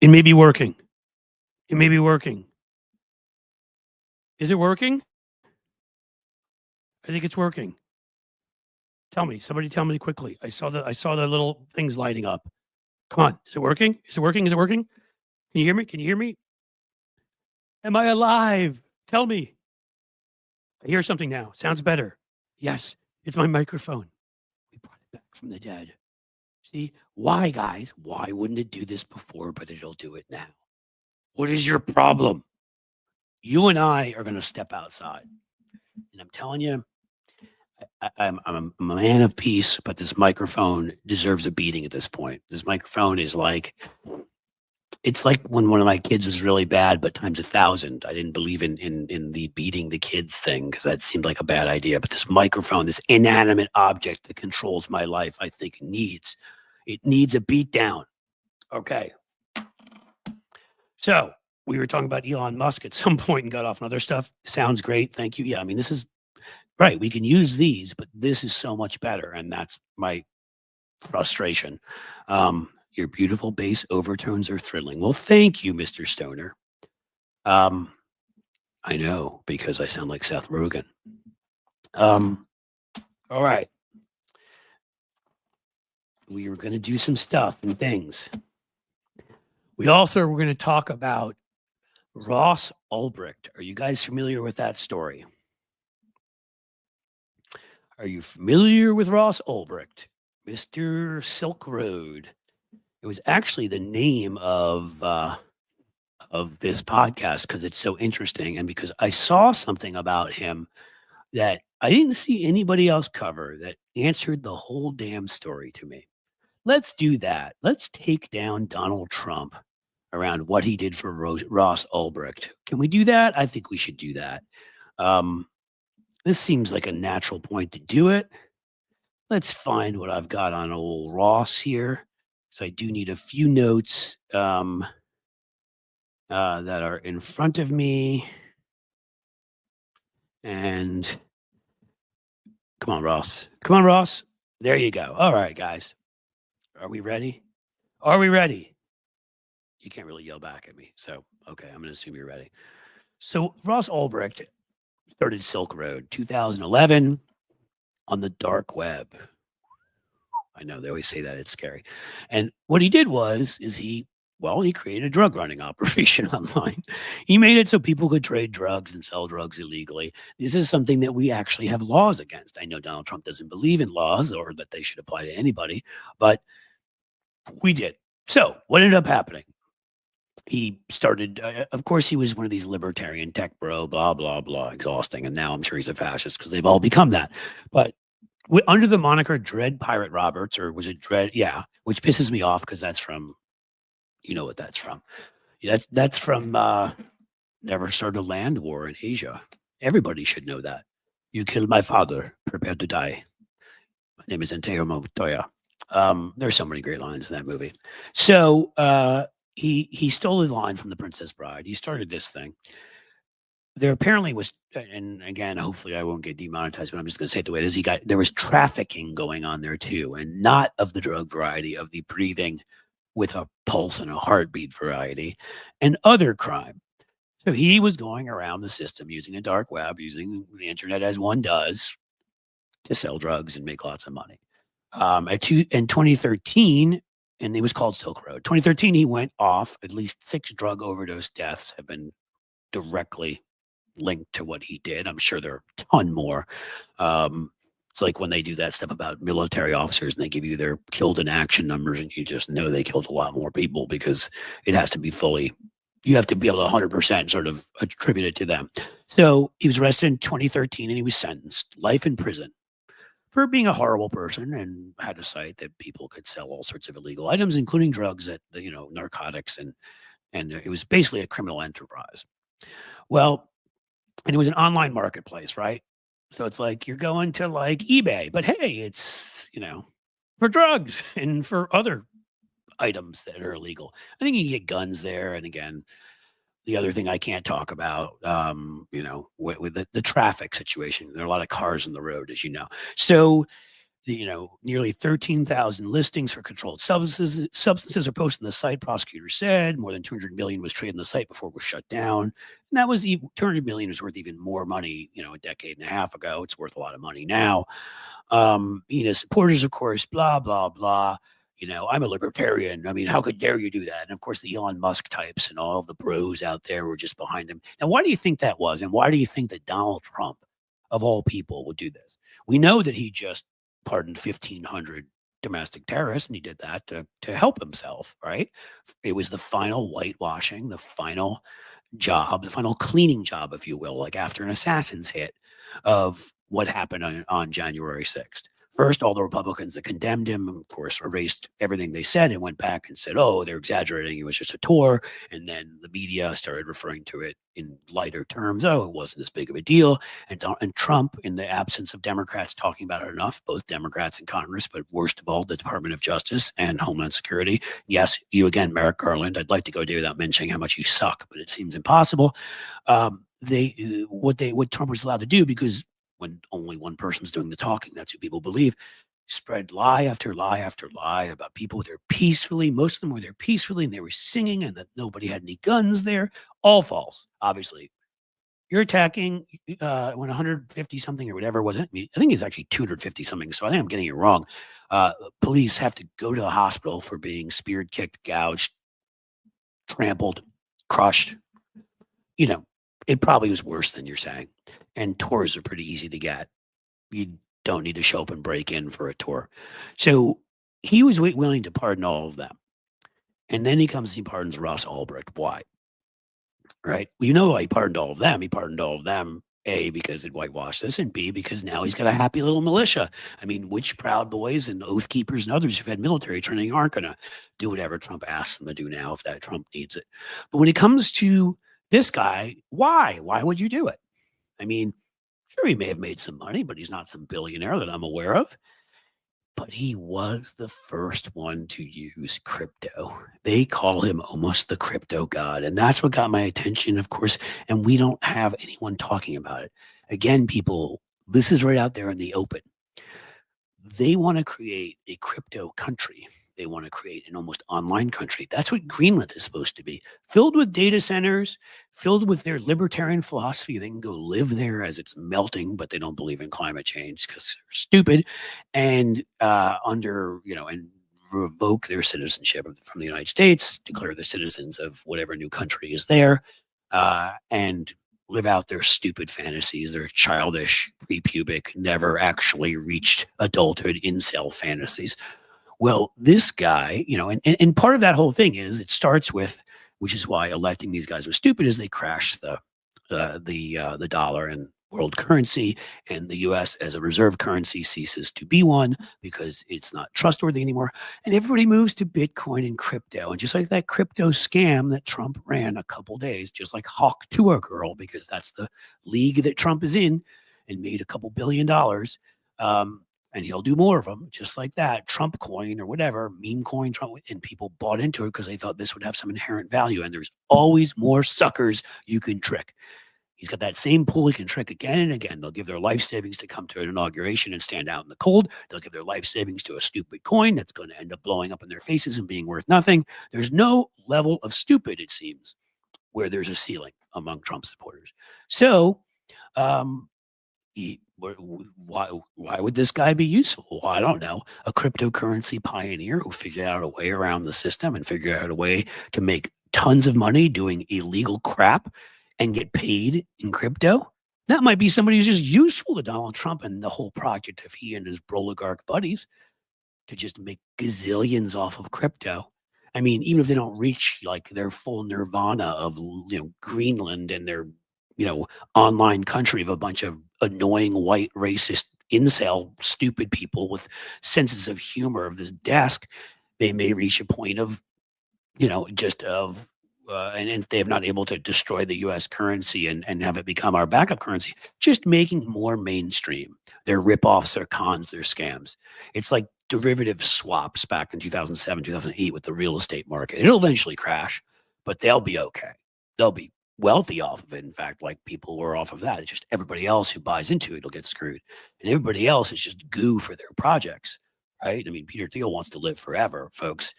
It may be working. It may be working. Is it working? I think it's working. Tell me. Somebody tell me quickly. I saw the little things lighting up. Come on. Is it working? Is it working? Is it working? Can you hear me? Can you hear me? Am I alive? Tell me. I hear something now. Sounds better. Yes, it's my microphone. We brought it back from the dead. See? Why, guys? Why wouldn't it do this before, but it'll do it now? What is your problem? You and I are going to step outside. And I'm telling you, I'm a man of peace, but this microphone deserves a beating at this point. This microphone is like, it's like when one of my kids was really bad, but times 1,000. I didn't believe in the beating the kids thing because that seemed like a bad idea. But this microphone, this inanimate object that controls my life, I think it needs a beat down. Okay. So we were talking about Elon Musk at some point and got off on other stuff. Sounds great. Thank you. Yeah, I mean, this is right. We can use these, but this is so much better. And that's my frustration. Your beautiful bass overtones are thrilling. Well, thank you, Mr. Stoner. I know because I sound like Seth Rogen. All right. We were going to do some stuff and things. We also were going to talk about Ross Ulbricht. Are you guys familiar with that story? Are you familiar with Ross Ulbricht, Mr. Silk Road? It was actually the name of this podcast because it's so interesting and because I saw something about him that I didn't see anybody else cover that answered the whole damn story to me. Let's do that. Let's take down Donald Trump around what he did for Ross Ulbricht. Can we do that? I think we should do that. This seems like a natural point to do it. Let's find what I've got on old Ross here. So I do need a few notes that are in front of me. And come on, Ross. Come on, Ross. There you go. All right, guys. Are we ready? Are we ready? You can't really yell back at me. So, okay, I'm going to assume you're ready. So Ross Ulbricht started Silk Road 2011 on the dark web. I know they always say that. It's scary. And what he did he created a drug running operation online. He made it so people could trade drugs and sell drugs illegally. This is something that we actually have laws against. I know Donald Trump doesn't believe in laws or that they should apply to anybody, but we did. So what ended up happening? He started, of course, he was one of these libertarian tech bro, blah, blah, blah, exhausting. And now I'm sure he's a fascist because they've all become that. But under the moniker Dread Pirate Roberts, or was it Dread? Yeah, which pisses me off because that's from, you know what that's from. That's from Never Start a Land War in Asia. Everybody should know that. You killed my father, prepare to die. My name is Anteo Montoya. There's so many great lines in that movie. So he stole a line from The Princess Bride. He started this thing. There apparently was, and again, hopefully I won't get demonetized, but I'm just going to say it the way it is. There was trafficking going on there too, and not of the drug variety, of the breathing with a pulse and a heartbeat variety, and other crime. So he was going around the system using a dark web, using the internet as one does, to sell drugs and make lots of money. In 2013, and it was called Silk Road. 2013, he went off. At least 6 drug overdose deaths have been directly linked to what he did. I'm sure there are a ton more. It's like when they do that stuff about military officers and they give you their killed in action numbers and you just know they killed a lot more people because it has to be you have to be able to 100% sort of attribute it to them. So he was arrested in 2013 and he was sentenced life in prison for being a horrible person and had a site that people could sell all sorts of illegal items, including drugs, narcotics, and it was basically a criminal enterprise. Well, and it was an online marketplace, right? So it's like you're going to like eBay, but hey, it's, for drugs and for other items that are illegal. I think you can get guns there. And again, the other thing I can't talk about, with the traffic situation, there are a lot of cars on the road, as you know. So, nearly 13,000 listings for controlled substances are posted on the site. Prosecutors said more than 200 million was traded on the site before it was shut down. And that was 200 million was worth even more money, a decade and a half ago. It's worth a lot of money now. Supporters, of course, blah, blah, blah. I'm a libertarian. I mean, how could dare you do that? And of course, the Elon Musk types and all of the bros out there were just behind him. Now, why do you think that was? And why do you think that Donald Trump, of all people, would do this? We know that he just pardoned 1,500 domestic terrorist, and he did that to help himself, right? It was the final whitewashing, the final job, the final cleaning job, if you will, like after an assassin's hit of what happened on January 6th. First, all the Republicans that condemned him, of course, erased everything they said and went back and said, oh, they're exaggerating. It was just a tour. And then the media started referring to it in lighter terms. Oh, it wasn't as big of a deal. And Trump, in the absence of Democrats talking about it enough, both Democrats in Congress, but worst of all, the Department of Justice and Homeland Security. Yes, you again, Merrick Garland. I'd like to go do without mentioning how much you suck, but it seems impossible. What Trump was allowed to do, because when only one person's doing the talking, that's who people believe, spread lie after lie after lie about people there peacefully. Most of them were there peacefully and they were singing, and that nobody had any guns there. All false, obviously. You're attacking when 150 something or whatever was it? I think it's actually 250 something. So I think I'm getting it wrong. Police have to go to the hospital for being speared, kicked, gouged, trampled, crushed. It probably was worse than you're saying. And tours are pretty easy to get. You don't need to show up and break in for a tour. So he was willing to pardon all of them. And then he comes and he pardons Ross Ulbricht. Why? Right? Why he pardoned all of them. He pardoned all of them, A, because it whitewashed this, and B, because now he's got a happy little militia. I mean, which Proud Boys and Oath Keepers and others who've had military training aren't going to do whatever Trump asks them to do now if that Trump needs it. But when it comes to this guy, why? Why would you do it? I mean, sure, he may have made some money, but he's not some billionaire that I'm aware of. But he was the first one to use crypto. They call him almost the crypto god. And that's what got my attention, of course. And we don't have anyone talking about it. Again, people, this is right out there in the open. They want to create a crypto country. They want to create an almost online country. That's what Greenland is supposed to be, filled with data centers, filled with their libertarian philosophy. They can go live there as it's melting, but they don't believe in climate change because they're stupid, and and revoke their citizenship from the United States, declare the citizens of whatever new country is there, and live out their stupid fantasies, their childish, pre-pubic, never actually reached adulthood incel fantasies. Well, this guy, and part of that whole thing is it starts with, which is why electing these guys was stupid, is they crashed the dollar and world currency, and the U.S. as a reserve currency ceases to be one because it's not trustworthy anymore, and everybody moves to Bitcoin and crypto. And just like that crypto scam that Trump ran a couple days, just like Hawk Tour Girl, because that's the league that Trump is in, and made a couple $1 billion. And he'll do more of them, just like that. Trump coin or whatever, meme coin, Trump, and people bought into it because they thought this would have some inherent value. And there's always more suckers you can trick. He's got that same pool he can trick again and again. They'll give their life savings to come to an inauguration and stand out in the cold. They'll give their life savings to a stupid coin that's going to end up blowing up in their faces and being worth nothing. There's no level of stupid, it seems, where there's a ceiling among Trump supporters. So, why would this guy be useful? Well, I don't know. A cryptocurrency pioneer who figured out a way around the system and figured out a way to make tons of money doing illegal crap and get paid in crypto. That might be somebody who's just useful to Donald Trump and the whole project of he and his oligarch buddies to just make gazillions off of crypto. I mean, even if they don't reach like their full nirvana of Greenland and their online country of a bunch of annoying white racist incel stupid people with senses of humor of this desk, they may reach a point of and if they have not able to destroy the U.S. currency and have it become our backup currency, just making more mainstream their ripoffs, their cons, their scams. It's like derivative swaps back in 2007, 2008 with the real estate market. It'll eventually crash, but they'll be okay. They'll be wealthy off of it. In fact, like people were off of that. It's just everybody else who buys into it will get screwed. And everybody else is just goo for their projects, right? I mean, Peter Thiel wants to live forever, folks.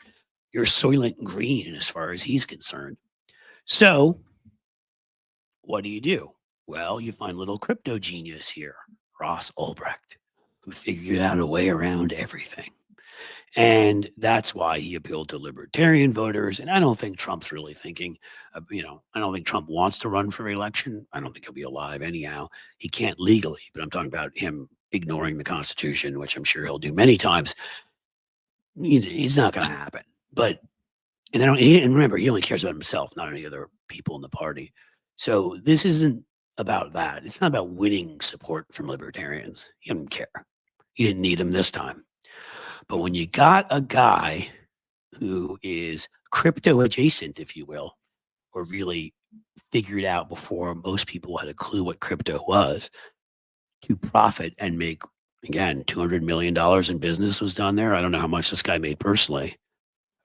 You're Soylent Green as far as he's concerned. So what do? Well, you find little crypto genius here, Ross Ulbricht, who figured out a way around everything. And that's why he appealed to libertarian voters. And I don't think Trump's really thinking, I don't think Trump wants to run for re-election. I don't think he'll be alive anyhow. He can't legally, but I'm talking about him ignoring the Constitution, which I'm sure he'll do many times. It's not going to happen. But and remember, he only cares about himself, not any other people in the party. So this isn't about that. It's not about winning support from libertarians. He didn't care. He didn't need them this time. But when you got a guy who is crypto adjacent, if you will, or really figured out before most people had a clue what crypto was, to profit and make, again, $200 million in business was done there. I don't know how much this guy made personally,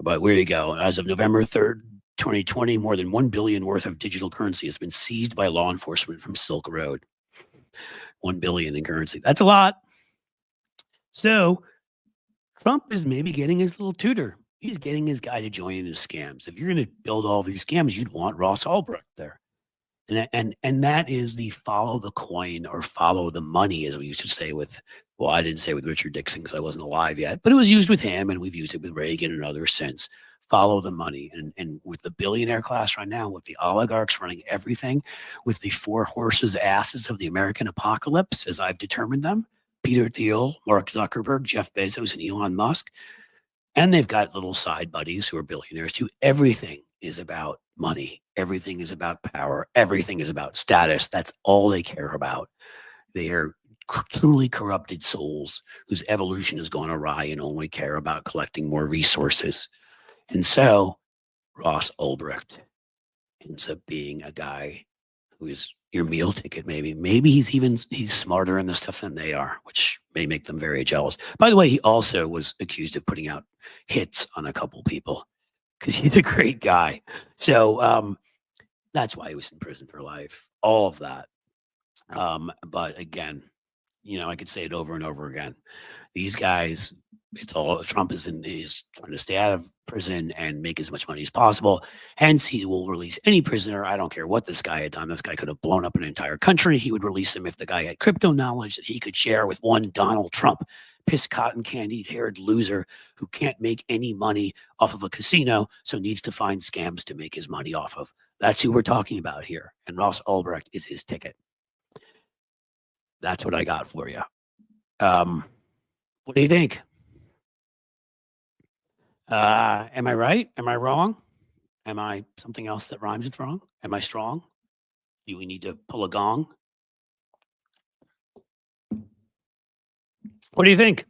but where you go. As of November 3rd, 2020, more than $1 billion worth of digital currency has been seized by law enforcement from Silk Road. $1 billion in currency. That's a lot. So Trump is maybe getting his little tutor. He's getting his guy to join in his scams. If you're going to build all these scams, you'd want Ross Ulbricht there. And that is the follow the coin or follow the money, as we used to say with, well, I didn't say with Richard Nixon because I wasn't alive yet, but it was used with him, and we've used it with Reagan and others since. Follow the money. And with the billionaire class right now, with the oligarchs running everything, with the four horses asses of the American apocalypse, as I've determined them, Peter Thiel, Mark Zuckerberg, Jeff Bezos, and Elon Musk, and they've got little side buddies who are billionaires too. Everything is about money. Everything is about power. Everything is about status. That's all they care about. They are truly corrupted souls whose evolution has gone awry and only care about collecting more resources. And so Ross Ulbricht ends up being a guy who is your meal ticket, maybe. Maybe he's smarter in this stuff than they are, which may make them very jealous. By the way, he also was accused of putting out hits on a couple people because he's a great guy. So that's why he was in prison for life. All of that. But again, I could say it over and over again. These guys, it's all Trump is trying to stay out of prison and make as much money as possible. Hence, he will release any prisoner. I don't care what this guy had done. This guy could have blown up an entire country. He would release him if the guy had crypto knowledge that he could share with one Donald Trump, piss cotton candy haired loser who can't make any money off of a casino, so needs to find scams to make his money off of. That's who we're talking about here. And Ross Ulbricht is his ticket. That's what I got for you. What do you think? Am I right? Am I wrong? Am I something else that rhymes with wrong? Am I strong? Do we need to pull a gong? What do you think?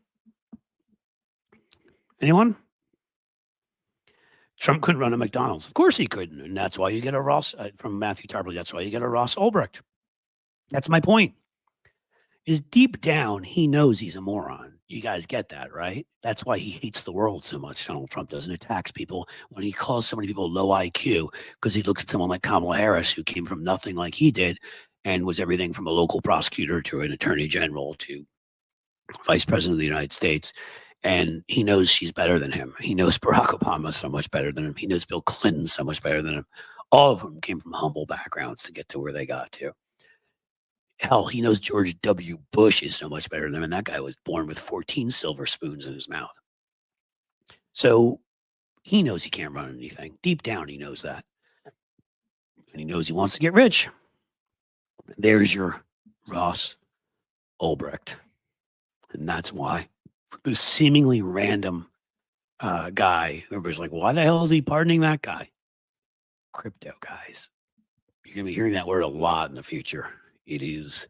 Anyone? Trump couldn't run a McDonald's. Of course he couldn't. And that's why you get a Ross, from Matthew Tarpley, that's why you get a Ross Ulbricht. That's my point. Is deep down, he knows he's a moron. You guys get that, right? That's why he hates the world so much. Donald Trump doesn't attack people when he calls so many people low IQ, because he looks at someone like Kamala Harris, who came from nothing like he did and was everything from a local prosecutor to an attorney general to vice president of the United States. And he knows she's better than him. He knows Barack Obama so much better than him. He knows Bill Clinton so much better than him. All of them came from humble backgrounds to get to where they got to. Hell, he knows George W. Bush is so much better than him, and that guy was born with 14 silver spoons in his mouth. So he knows he can't run anything. Deep down, he knows that. And he knows he wants to get rich. There's your Ross Ulbricht. And that's why the seemingly random guy, everybody's like, why the hell is he pardoning that guy? Crypto guys. You're going to be hearing that word a lot in the future. It is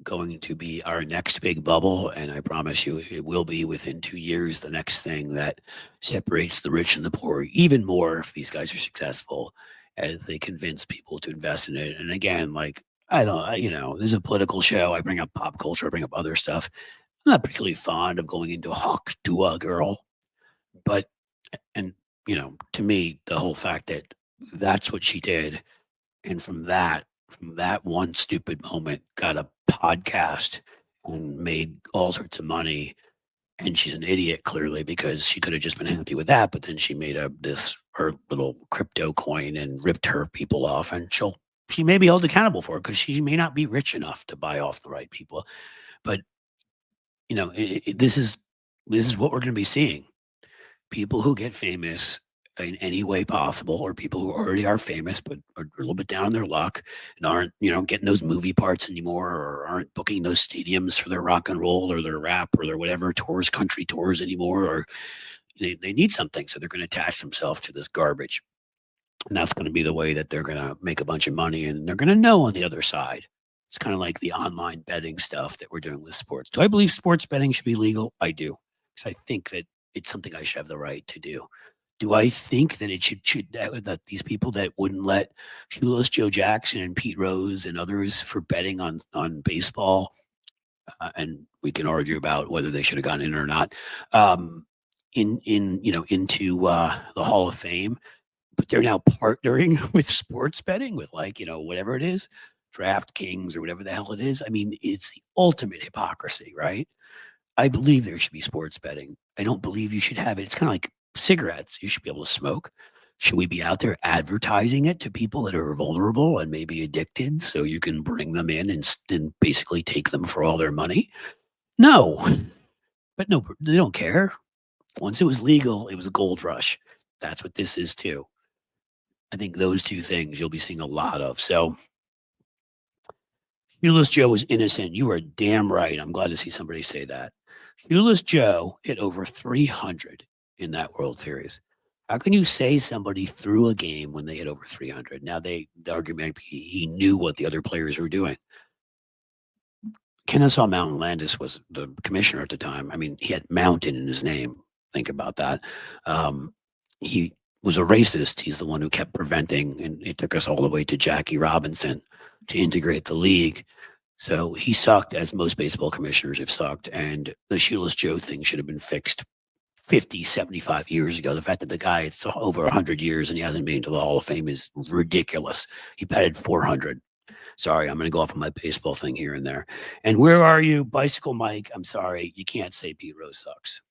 going to be our next big bubble, and I promise you it will be within 2 years the next thing that separates the rich and the poor even more if these guys are successful as they convince people to invest in it. And again, like, this is a political show. I bring up pop culture, I bring up other stuff. I'm not particularly fond of going into Hawk to a girl, but, to me, the whole fact that that's what she did, and from that one stupid moment, got a podcast and made all sorts of money. And she's an idiot, clearly, because she could have just been happy with that. But then she made her little crypto coin and ripped her people off. And she may be held accountable for it because she may not be rich enough to buy off the right people. But, this is what we're going to be seeing. People who get famous in any way possible, or people who already are famous but are a little bit down on their luck and aren't getting those movie parts anymore, or aren't booking those stadiums for their rock and roll or their rap or their whatever country tours anymore, or They need something, so they're going to attach themselves to this garbage. And that's going to be the way that they're going to make a bunch of money, and they're going to know on the other side. It's kind of like the online betting stuff that we're doing with sports. Do I believe sports betting should be legal? I do, because I think that it's something I should have the right to do. Do I think that it should that these people that wouldn't let Shoeless Joe Jackson and Pete Rose and others for betting on baseball, and we can argue about whether they should have gone in or not, into the Hall of Fame, but they're now partnering with sports betting with whatever it is, DraftKings or whatever the hell it is. I mean, it's the ultimate hypocrisy, right? I believe there should be sports betting. I don't believe you should have it. It's kind of like cigarettes. You should be able to smoke. Should we be out there advertising it to people that are vulnerable and maybe addicted so you can bring them in and basically take them for all their money? No, but no, they don't care. Once it was legal, it was a gold rush. That's what this is too. I think those two things you'll be seeing a lot of. So, Shoeless Joe was innocent. You are damn right. I'm glad to see somebody say that. Shoeless Joe hit over 300 in that World Series. How can you say somebody threw a game when they hit over 300? Now, the argument he knew what the other players were doing. Kennesaw Mountain Landis was the commissioner at the time. I mean, he had Mountain in his name. Think about that. He was a racist. He's the one who kept preventing, and it took us all the way to Jackie Robinson to integrate the league. So he sucked, as most baseball commissioners have sucked, and the Shoeless Joe thing should have been fixed 50, 75 years ago. The fact that the guy, it's over 100 years and he hasn't made it to the Hall of Fame is ridiculous. He batted 400. Sorry, I'm going to go off on my baseball thing here and there. And where are you, Bicycle Mike? I'm sorry, you can't say Pete Rose sucks.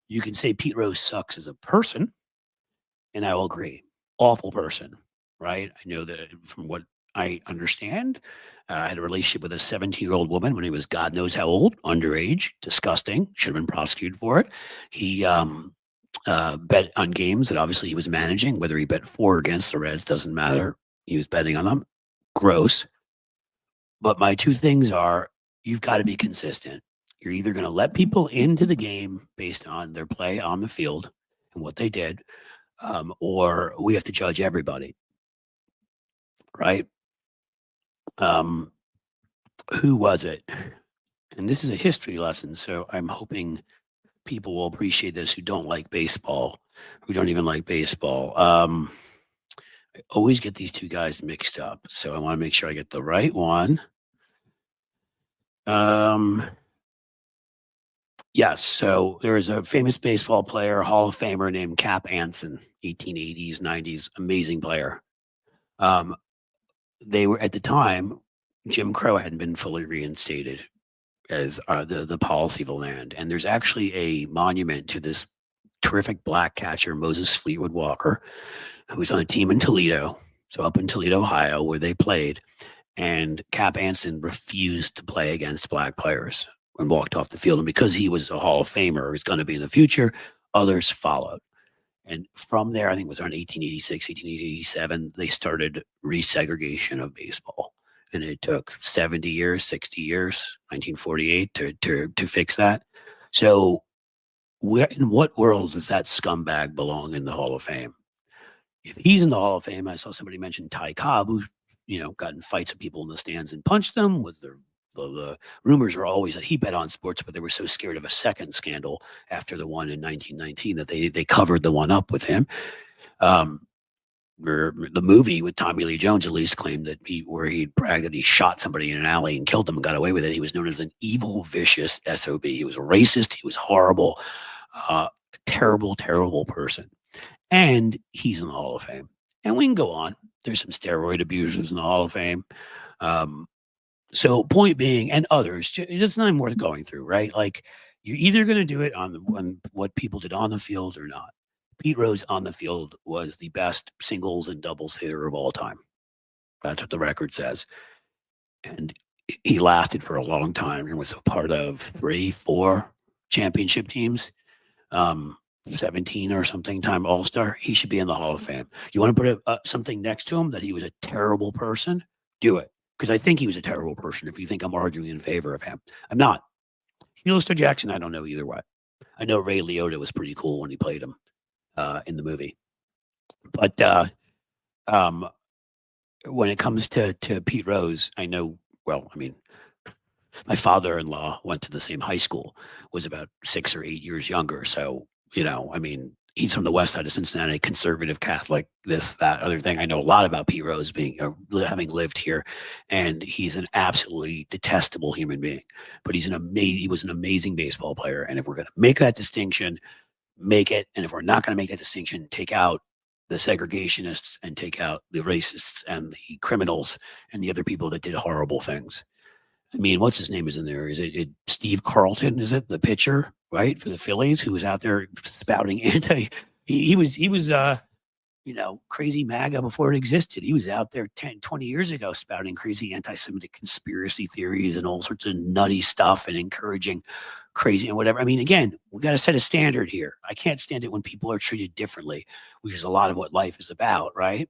You can say Pete Rose sucks as a person, and I will agree. Awful person, right? I know that from what I understand, I had a relationship with a 17-year-old woman when he was God knows how old, underage, disgusting, should have been prosecuted for it. He bet on games that obviously he was managing, whether he bet for or against the Reds, doesn't matter. He was betting on them. Gross. But my two things are, you've got to be consistent. You're either going to let people into the game based on their play on the field and what they did, or we have to judge everybody, right? Who was it? And this is a history lesson, so I'm hoping people will appreciate this who don't like baseball, who don't even like baseball. I always get these two guys mixed up, so I want to make sure I get the right one. Yes, so there is a famous baseball player, Hall of Famer named Cap Anson, 1880s, 90s, amazing player. They were, at the time, Jim Crow hadn't been fully reinstated as the policy of the land. And there's actually a monument to this terrific black catcher, Moses Fleetwood Walker, who was on a team in Toledo, so up in Toledo, Ohio, where they played. And Cap Anson refused to play against black players and walked off the field. And because he was a Hall of Famer, was going to be in the future, others followed. And from there, I think it was around 1886, 1887, they started resegregation of baseball. And it took 70 years, 60 years, 1948 to fix that. So in what world does that scumbag belong in the Hall of Fame? If he's in the Hall of Fame, I saw somebody mention Ty Cobb, who got in fights with people in the stands and punched them. With the rumors are always that he bet on sports, but they were so scared of a second scandal after the one in 1919 that they covered the one up with him. The movie with Tommy Lee Jones at least claimed that where he bragged that he shot somebody in an alley and killed them and got away with it. He was known as an evil, vicious SOB. He was a racist. He was horrible, a terrible, terrible person. And he's in the Hall of Fame. And we can go on. There's some steroid abusers in the Hall of Fame. So point being, and others, it's not even worth going through, right? Like, you're either going to do it on what people did on the field or not. Pete Rose on the field was the best singles and doubles hitter of all time. That's what the record says. And he lasted for a long time and was a part of 3-4 championship teams. 17 or something time All-Star. He should be in the Hall of Fame. You want to put something next to him that he was a terrible person? Do it. Because I think he was a terrible person if you think I'm arguing in favor of him. I'm not. Shoeless Joe Jackson, I don't know either way. I know Ray Liotta was pretty cool when he played him in the movie. But um, when it comes to Pete Rose, I know. Well, I mean, my father-in-law went to the same high school, was about 6 or 8 years younger. So, I mean, he's from the west side of Cincinnati, conservative Catholic, this, that, other thing. I know a lot about Pete Rose being having lived here, and he's an absolutely detestable human being. But he was an amazing baseball player. And if we're going to make that distinction, make it. And if we're not going to make that distinction, take out the segregationists and take out the racists and the criminals and the other people that did horrible things. I mean, what's his name is in there? Is it Steve Carlton? Is it the pitcher, right, for the Phillies, who was out there spouting anti? He was crazy MAGA before it existed. He was out there 10, 20 years ago spouting crazy anti-Semitic conspiracy theories and all sorts of nutty stuff and encouraging crazy and whatever. I mean, again, we got to set a standard here. I can't stand it when people are treated differently, which is a lot of what life is about, right?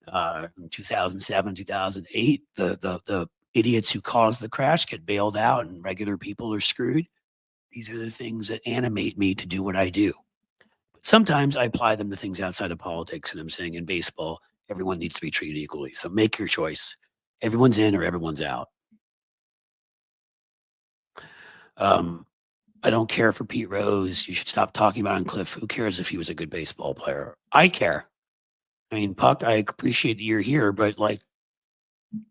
In 2007, 2008, the idiots who caused the crash get bailed out and regular people are screwed. These are the things that animate me to do what I do. But sometimes I apply them to things outside of politics. And I'm saying in baseball, everyone needs to be treated equally. So make your choice. Everyone's in or everyone's out. I don't care for Pete Rose. You should stop talking about him, Cliff. Who cares if he was a good baseball player? I care. I mean, Puck, I appreciate that you're here, but like,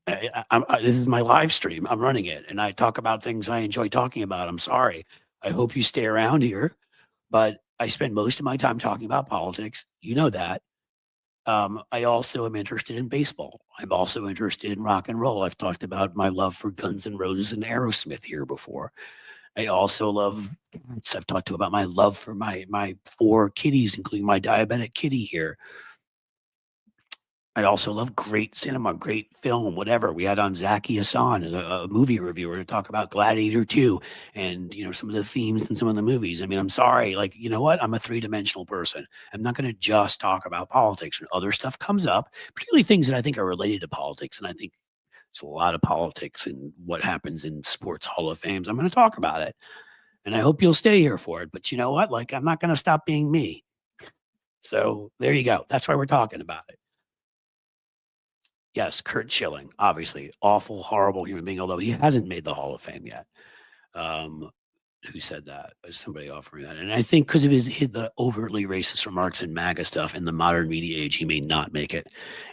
this is my live stream. I'm running it, and I talk about things I enjoy talking about. I'm sorry. I hope you stay around here, but I spend most of my time talking about politics. You know that. I also am interested in baseball. I'm also interested in rock and roll. I've talked about my love for Guns N' Roses and Aerosmith here before. I also love. I've talked about my love for my 4 kitties, including my diabetic kitty here. I also love great cinema, great film, whatever. We had on Zaki Hassan as a movie reviewer to talk about Gladiator 2 and, some of the themes in some of the movies. I mean, I'm sorry. Like, you know what? I'm a 3-dimensional person. I'm not going to just talk about politics. When other stuff comes up, particularly things that I think are related to politics, and I think it's a lot of politics and what happens in sports Hall of Fames. I'm going to talk about it. And I hope you'll stay here for it. But you know what? Like, I'm not going to stop being me. So there you go. That's why we're talking about it. Yes, Kurt Schilling, obviously awful, horrible human being, although he hasn't made the Hall of Fame yet. Who said that? Somebody offering that. And I think because of the overtly racist remarks and MAGA stuff in the modern media age, he may not make it.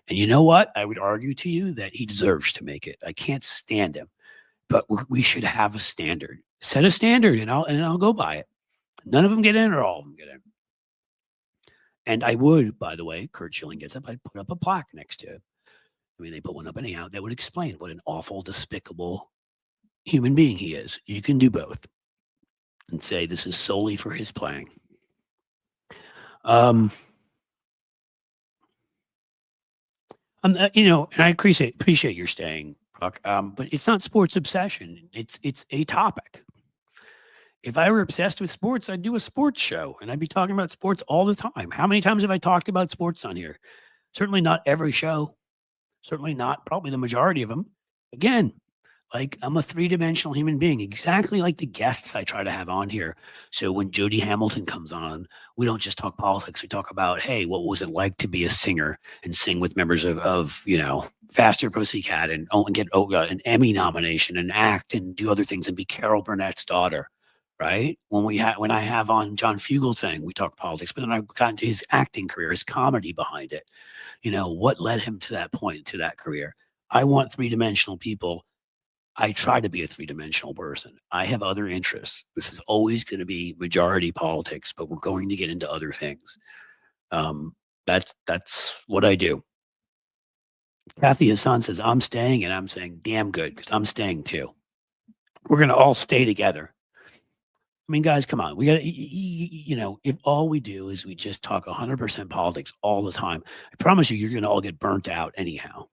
And you know what? I would argue to you that he deserves to make it. I can't stand him, but we should have a standard. Set a standard, and I'll go by it. None of them get in, or all of them get in. And I would, by the way, Kurt Schilling gets up, I'd put up a plaque next to it. I mean, they put one up anyhow that would explain what an awful, despicable human being he is. You can do both and say this is solely for his playing. And I appreciate your staying, Buck. But it's not sports obsession. It's a topic. If I were obsessed with sports, I'd do a sports show and I'd be talking about sports all the time. How many times have I talked about sports on here? Certainly not every show. Certainly not probably the majority of them. Again, like I'm a 3-dimensional human being, exactly like the guests I try to have on here. So when Jody Hamilton comes on, we don't just talk politics. We talk about, hey, what was it like to be a singer and sing with members of Faster Pussycat and get an Emmy nomination and act and do other things and be Carol Burnett's daughter, right? When I have on John Fugelsang, we talk politics, but then I've gotten to his acting career, his comedy behind it. What led him to that point, to that career? I want 3-dimensional people. I try to be a 3-dimensional person. I have other interests. This is always going to be majority politics, but we're going to get into other things. That's what I do. Kathy Hassan says, I'm staying, and I'm saying, damn good, because I'm staying too. We're going to all stay together. I mean, guys, come on. We got to, if all we do is we just talk 100% politics all the time, I promise you're going to all get burnt out anyhow.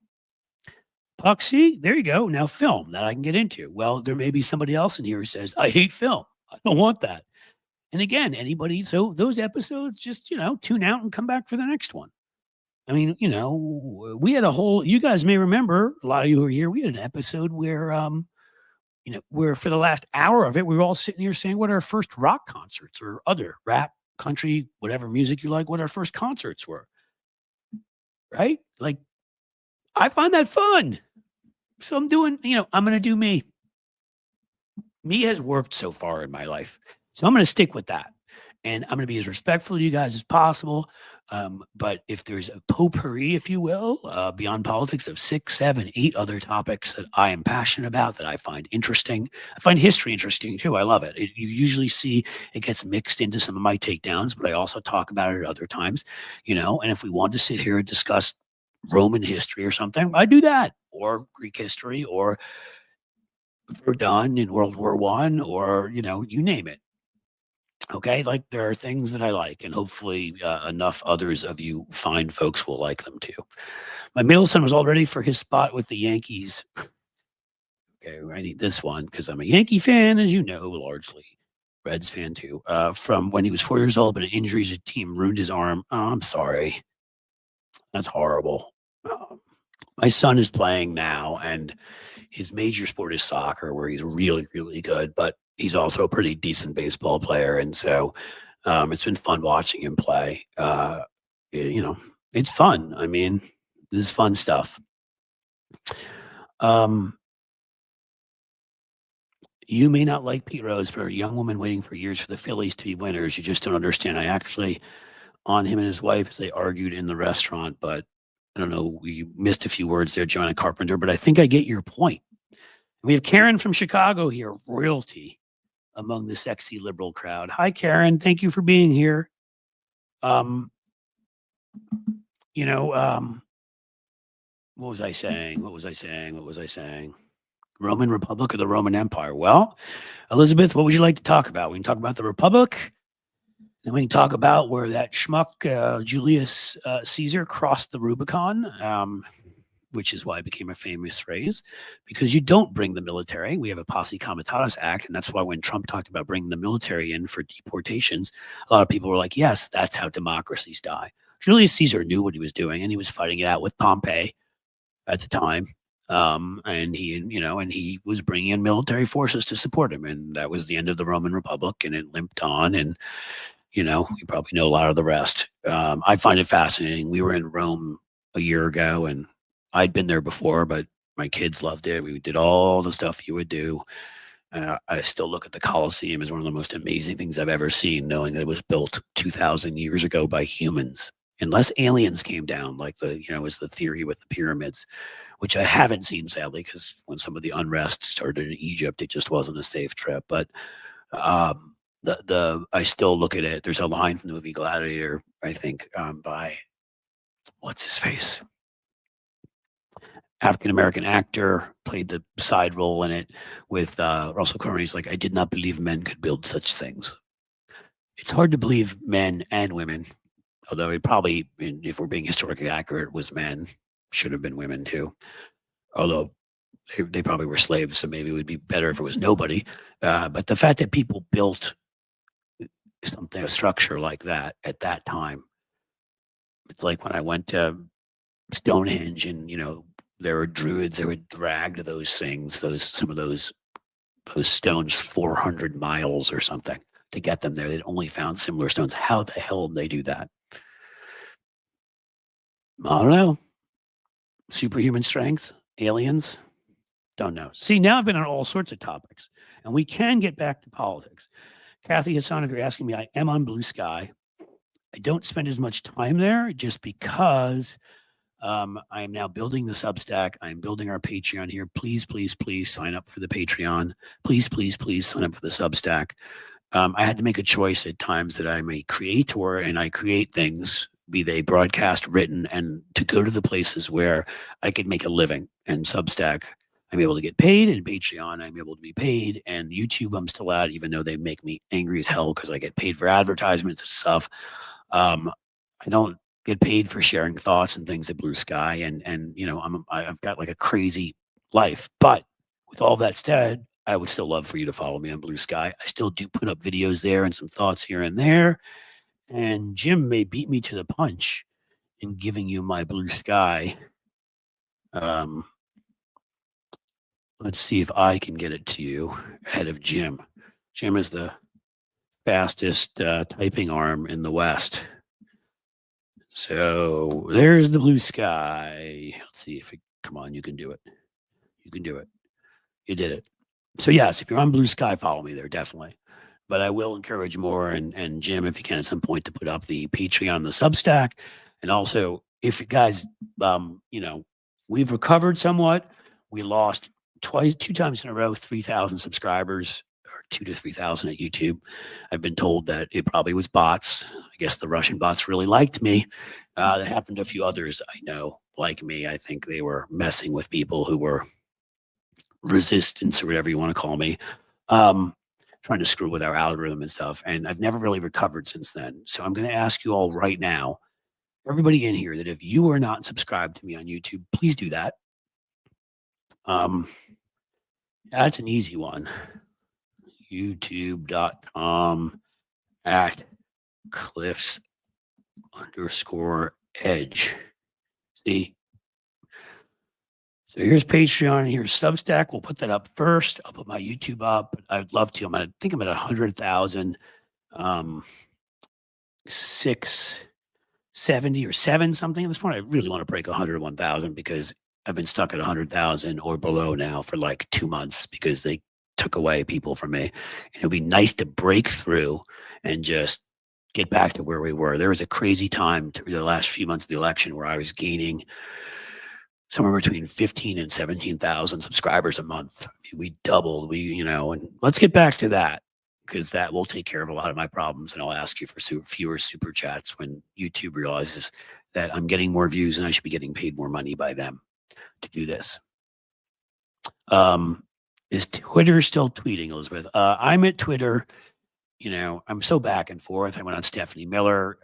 Puck, see, there you go. Now film that I can get into. Well, there may be somebody else in here who says, I hate film. I don't want that. And again, anybody, so those episodes, just, tune out and come back for the next one. I mean, we had you guys may remember, a lot of you who are here, we had an episode where where for the last hour of it, we were all sitting here saying what our first rock concerts or other rap, country, whatever music you like, what our first concerts were. Right? Like, I find that fun. So I'm doing, I'm going to do me. Me has worked so far in my life. So I'm going to stick with that. And I'm going to be as respectful to you guys as possible. But if there's a potpourri, if you will, beyond politics of 6, 7, 8 other topics that I am passionate about, that I find interesting. I find history interesting too. I love it. You usually see it gets mixed into some of my takedowns, but I also talk about it at other times, and if we want to sit here and discuss Roman history or something, I do that, or Greek history, or Verdun in World War I, or, you name it. Okay, like there are things that I like, and hopefully enough others of you fine folks will like them too. My middle son was all ready for his spot with the Yankees. Okay, I need this one because I'm a Yankee fan, as you know, largely. Reds fan too. From when he was 4 years old, but an injury to the team ruined his arm. Oh, I'm sorry. That's horrible. My son is playing now, and his major sport is soccer, where he's really, really good, but he's also a pretty decent baseball player. And so it's been fun watching him play. It's fun. I mean, this is fun stuff. You may not like Pete Rose, but a young woman waiting for years for the Phillies to be winners. You just don't understand. I actually on him and his wife as they argued in the restaurant, but I don't know. We missed a few words there, Joanna Carpenter, but I think I get your point. We have Karen from Chicago here, royalty among the sexy liberal crowd. Hi, Karen. Thank you for being here. What was I saying? What was I saying? Roman Republic or the Roman Empire? Well, Elizabeth, what would you like to talk about? We can talk about the Republic. Then we can talk about where that schmuck Julius Caesar crossed the Rubicon, which is why it became a famous phrase, because you don't bring the military. We have a Posse Comitatus Act, and that's why when Trump talked about bringing the military in for deportations, a lot of people were like, yes, that's how democracies die. Julius Caesar knew what he was doing, and he was fighting it out with Pompey at the time. And he was bringing in military forces to support him. And that was the end of the Roman Republic, and it limped on. And, you probably know a lot of the rest. I find it fascinating. We were in Rome a year ago, and I'd been there before, but my kids loved it. We did all the stuff you would do. I still look at the Colosseum as one of the most amazing things I've ever seen, knowing that it was built 2,000 years ago by humans. Unless aliens came down, like was the theory with the pyramids, which I haven't seen, sadly, because when some of the unrest started in Egypt, it just wasn't a safe trip. But I still look at it. There's a line from the movie Gladiator, I think, by what's his face? African-American actor, played the side role in it with Russell Crowe. He's like, I did not believe men could build such things. It's hard to believe men and women, although it probably, if we're being historically accurate, was men, should have been women too. Although they probably were slaves, so maybe it would be better if it was nobody. But the fact that people built something, a structure like that at that time, it's like when I went to Stonehenge and, there were druids that would drag those things, some of those stones 400 miles or something to get them there. They'd only found similar stones. How the hell did they do that? I don't know. Superhuman strength? Aliens? Don't know. See, now I've been on all sorts of topics, and we can get back to politics. Kathy Hassan, if you're asking me, I am on Blue Sky. I don't spend as much time there just because I am now building the Substack. I'm building our Patreon here. Please, please, please sign up for the Patreon. Please, please, please sign up for the Substack. I had to make a choice at times that I'm a creator and I create things, be they broadcast, written, and to go to the places where I could make a living. And Substack, I'm able to get paid, and Patreon, I'm able to be paid, and YouTube, I'm still at, even though they make me angry as hell because I get paid for advertisements and stuff. I don't get paid for sharing thoughts and things at Blue Sky, and I've got like a crazy life. But with all that said, I would still love for you to follow me on Blue Sky. I still do put up videos there and some thoughts here and there. And Jim may beat me to the punch in giving you my Blue Sky Let's see if I can get it to you ahead of Jim. Jim is the fastest typing arm in the West. So there's the blue sky. Let's see if it, come on, you can do it. You can do it. You did it. So yes, if you're on Blue Sky, follow me there, definitely. But I will encourage more and Jim, if you can at some point, to put up the Patreon and the Substack. And also, if you guys, we've recovered somewhat. We lost two times in a row, 3,000 subscribers, or 2 to 3,000 at YouTube. I've been told that it probably was bots. I guess the Russian bots really liked me. That happened to a few others I know like me. I think they were messing with people who were resistance or whatever you want to call me, trying to screw with our algorithm and stuff. And I've never really recovered since then. So I'm going to ask you all right now, everybody in here, that if you are not subscribed to me on YouTube, please do that. That's an easy one. YouTube.com @cliffs_edge. See? So here's Patreon, here's Substack. We'll put that up first. I'll put my YouTube up. I'd love to. I think I'm at 100,000, 670 or 7 something at this point. I really want to break 101,000 because I've been stuck at 100,000 or below now for like 2 months because they took away people from me. And it would be nice to break through and just get back to where we were. There was a crazy time the last few months of the election where I was gaining somewhere between 15 and 17,000 subscribers a month. I mean, we doubled, and let's get back to that because that will take care of a lot of my problems. And I'll ask you for fewer super chats when YouTube realizes that I'm getting more views and I should be getting paid more money by them to do this. Is Twitter still tweeting, Elizabeth? I'm at Twitter. I'm so back and forth. I went on Stephanie Miller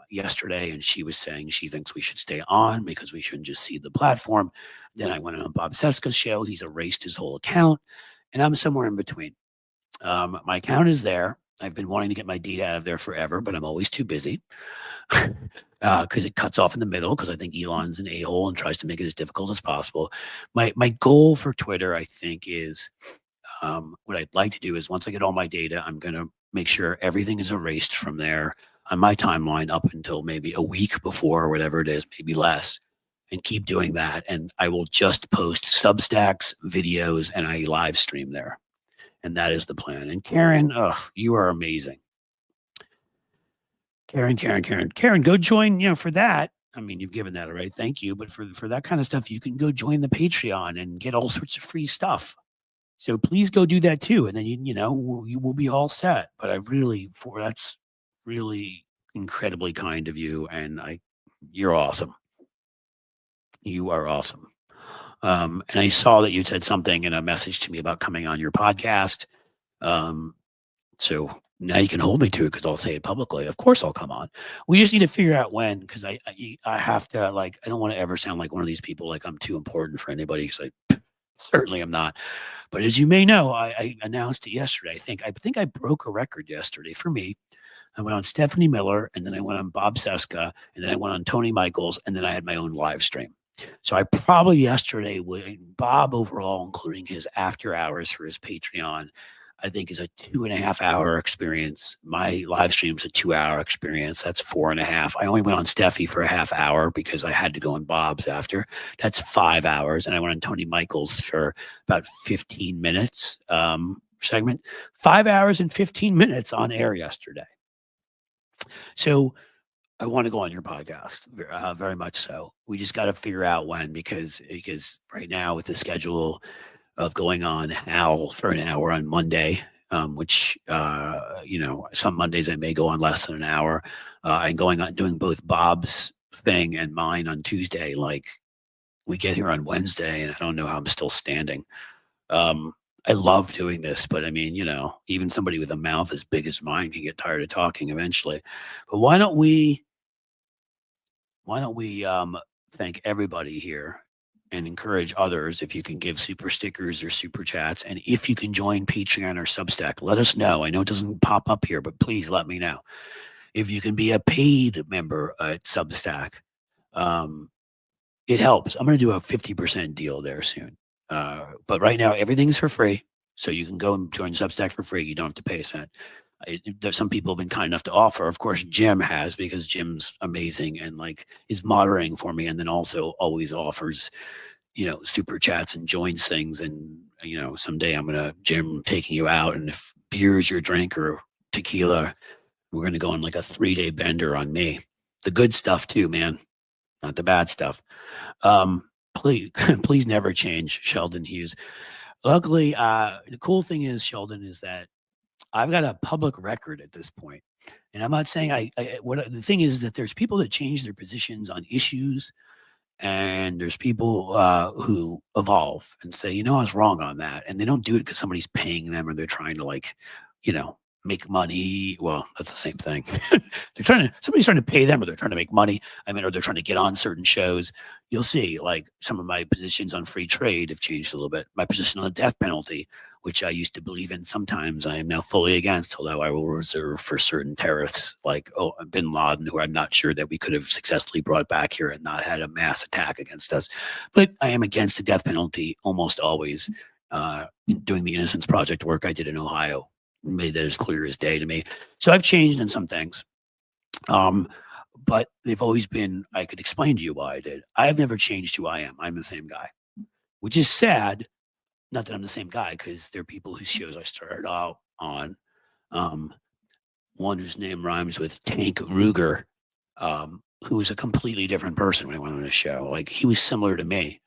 yesterday, and she was saying she thinks we should stay on because we shouldn't just see the platform. Then I went on Bob Seska's show. He's erased his whole account, and I'm somewhere in between. My account is there. I've been wanting to get my data out of there forever, but I'm always too busy because it cuts off in the middle because I think Elon's an a-hole and tries to make it as difficult as possible. My goal for Twitter, I think, is what I'd like to do is once I get all my data, I'm going to make sure everything is erased from there on my timeline up until maybe a week before or whatever it is, maybe less, and keep doing that. And I will just post Substacks, videos, and I live stream there. And that is the plan. And Karen, you are amazing. Karen, go join, for that. I mean, you've given that already. Thank you. But for that kind of stuff, you can go join the Patreon and get all sorts of free stuff. So please go do that too. And then, you will be all set. But that's really incredibly kind of you. And you're awesome. You are awesome. And I saw that you said something in a message to me about coming on your podcast. So now you can hold me to it because I'll say it publicly. Of course I'll come on. We just need to figure out when, because I have to, I don't want to ever sound like one of these people like I'm too important for anybody because I certainly am not. But as you may know, I announced it yesterday. I think I broke a record yesterday for me. I went on Stephanie Miller, and then I went on Bob Seska, and then I went on Tony Michaels, and then I had my own live stream. So I probably yesterday, Bob overall, including his after hours for his Patreon, I think is a 2.5 hour experience. My live stream's a 2 hour experience. That's 4.5. I only went on Steffi for a half hour because I had to go on Bob's after. That's 5 hours. And I went on Tony Michaels for about 15 minutes segment. 5 hours and 15 minutes on air yesterday. So I want to go on your podcast, very much so. We just got to figure out when, because right now with the schedule of going on Hal for an hour on Monday, which, some Mondays I may go on less than an hour, and doing both Bob's thing and mine on Tuesday. Like we get here on Wednesday and I don't know how I'm still standing. I love doing this, but I mean, even somebody with a mouth as big as mine can get tired of talking eventually. But why don't we thank everybody here and encourage others if you can give super stickers or super chats. And if you can join Patreon or Substack, let us know. I know it doesn't pop up here, but please let me know. If you can be a paid member at Substack, it helps. I'm going to do a 50% deal there soon. But right now, everything's for free. So you can go and join Substack for free. You don't have to pay a cent. There's some people have been kind enough to offer. Of course, Jim has, because Jim's amazing and like is moderating for me, and then also always offers, super chats and joins things. And someday Jim, taking you out, and if beer's your drink or tequila, we're gonna go on like a 3-day bender on me. The good stuff too, man, not the bad stuff. Please, please never change, Sheldon Hughes. Luckily, the cool thing is, Sheldon, is that I've got a public record at this point. And I'm not saying what the thing is that there's people that change their positions on issues, and there's people who evolve and say, I was wrong on that. And they don't do it because somebody's paying them or they're trying to make money. Well, that's the same thing. Somebody's trying to pay them, or they're trying to make money. Or they're trying to get on certain shows. You'll see, like, some of my positions on free trade have changed a little bit. My position on the death penalty, which I used to believe in sometimes, I am now fully against, although I will reserve for certain terrorists like bin Laden, who I'm not sure that we could have successfully brought back here and not had a mass attack against us. But I am against the death penalty almost always. Doing the Innocence Project work I did in Ohio made that as clear as day to me. So I've changed in some things. But they've always been, I could explain to you why I did. I have never changed who I am. I'm the same guy, which is sad. Not that I'm the same guy, because there are people whose shows I started out on. One whose name rhymes with Tank Ruger, who was a completely different person when I went on a show. Like, he was similar to me,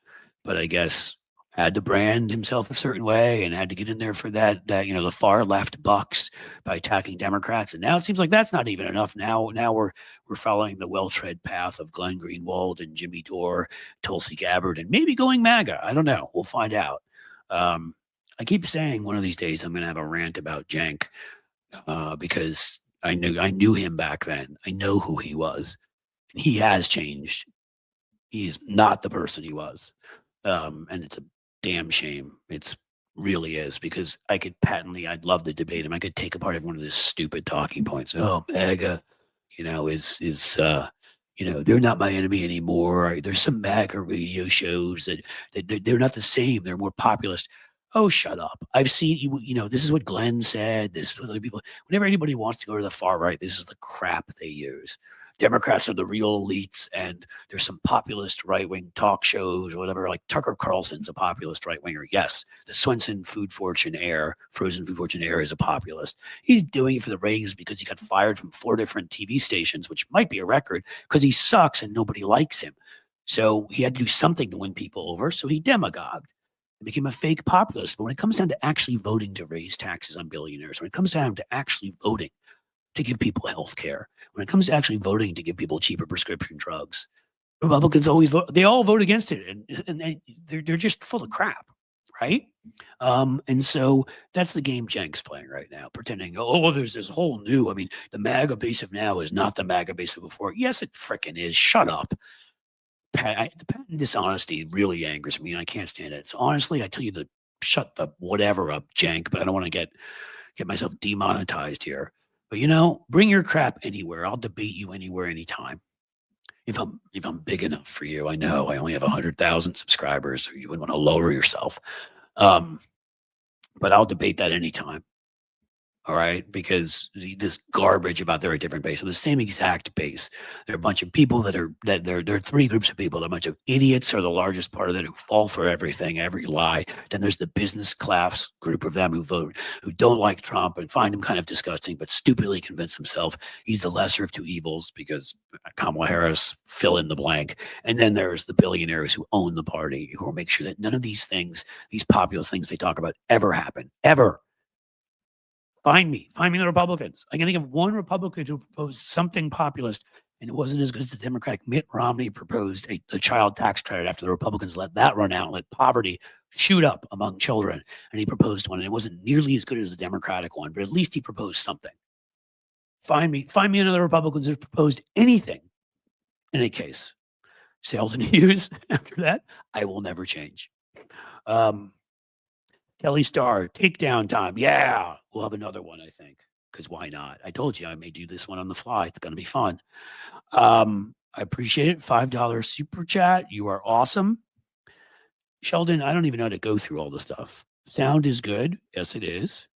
but I guess had to brand himself a certain way and had to get in there for that the far left bucks by attacking Democrats. And now it seems like that's not even enough. Now we're following the well-tread path of Glenn Greenwald and Jimmy Dore, Tulsi Gabbard, and maybe going MAGA. I don't know. We'll find out. I keep saying one of these days I'm going to have a rant about Cenk, because I knew him back then. I know who he was, and he has changed. He's not the person he was, and it's a damn shame. It's really is, because I'd love to debate him. I could take apart every one of his stupid talking points. Oh, MAGA, they're not my enemy anymore. There's some MAGA radio shows that they're not the same. They're more populist. Oh, shut up. I've seen you. This is what Glenn said. This is what other people, whenever anybody wants to go to the far right, this is the crap they use. Democrats are the real elites, and there's some populist right-wing talk shows or whatever. Like Tucker Carlson's a populist right-winger. Yes, the Swenson frozen food fortune heir is a populist. He's doing it for the ratings because he got fired from 4 different TV stations, which might be a record, because he sucks and nobody likes him. So he had to do something to win people over. So he demagogued. It became a fake populist. But when it comes down to actually voting to raise taxes on billionaires, when it comes down to actually voting to give people health care, when it comes to actually voting to give people cheaper prescription drugs, Republicans always vote. They all vote against it, and they're just full of crap, right? And so that's the game Cenk's playing right now, pretending, there's this whole new. The MAGA base of now is not the MAGA base of before. Yes, it frickin' is. Shut up. The patent dishonesty really angers me, and I can't stand it. So honestly, I tell you to shut the whatever up, Cenk. But I don't want to get myself demonetized here. But bring your crap anywhere. I'll debate you anywhere, anytime. If I'm big enough for you. I know I only have 100,000 subscribers, so you wouldn't want to lower yourself. But I'll debate that anytime. All right, because this garbage about they're a different base, so the same exact base. There are a bunch of people there are 3 groups of people. A bunch of idiots are the largest part of that, who fall for everything, every lie. Then there's the business class group of them who don't like Trump and find him kind of disgusting, but stupidly convince himself he's the lesser of 2 evils because Kamala Harris, fill in the blank. And then there's the billionaires who own the party, who will make sure that none of these things, these populist things they talk about, ever happen, ever. Find me the Republicans. I can think of one Republican who proposed something populist, and it wasn't as good as the Democratic Mitt Romney proposed the child tax credit after the Republicans let that run out and let poverty shoot up among children. And he proposed one, and it wasn't nearly as good as the Democratic one, but at least he proposed something. Find me another Republican who proposed anything. In any case, Sheldon Hughes, after that, I will never change. Kelly Starr, takedown time. Yeah, we'll have another one, I think, because why not? I told you I may do this one on the fly. It's going to be fun. I appreciate it. $5 super chat. You are awesome. Sheldon, I don't even know how to go through all the stuff. Sound is good. Yes, it is.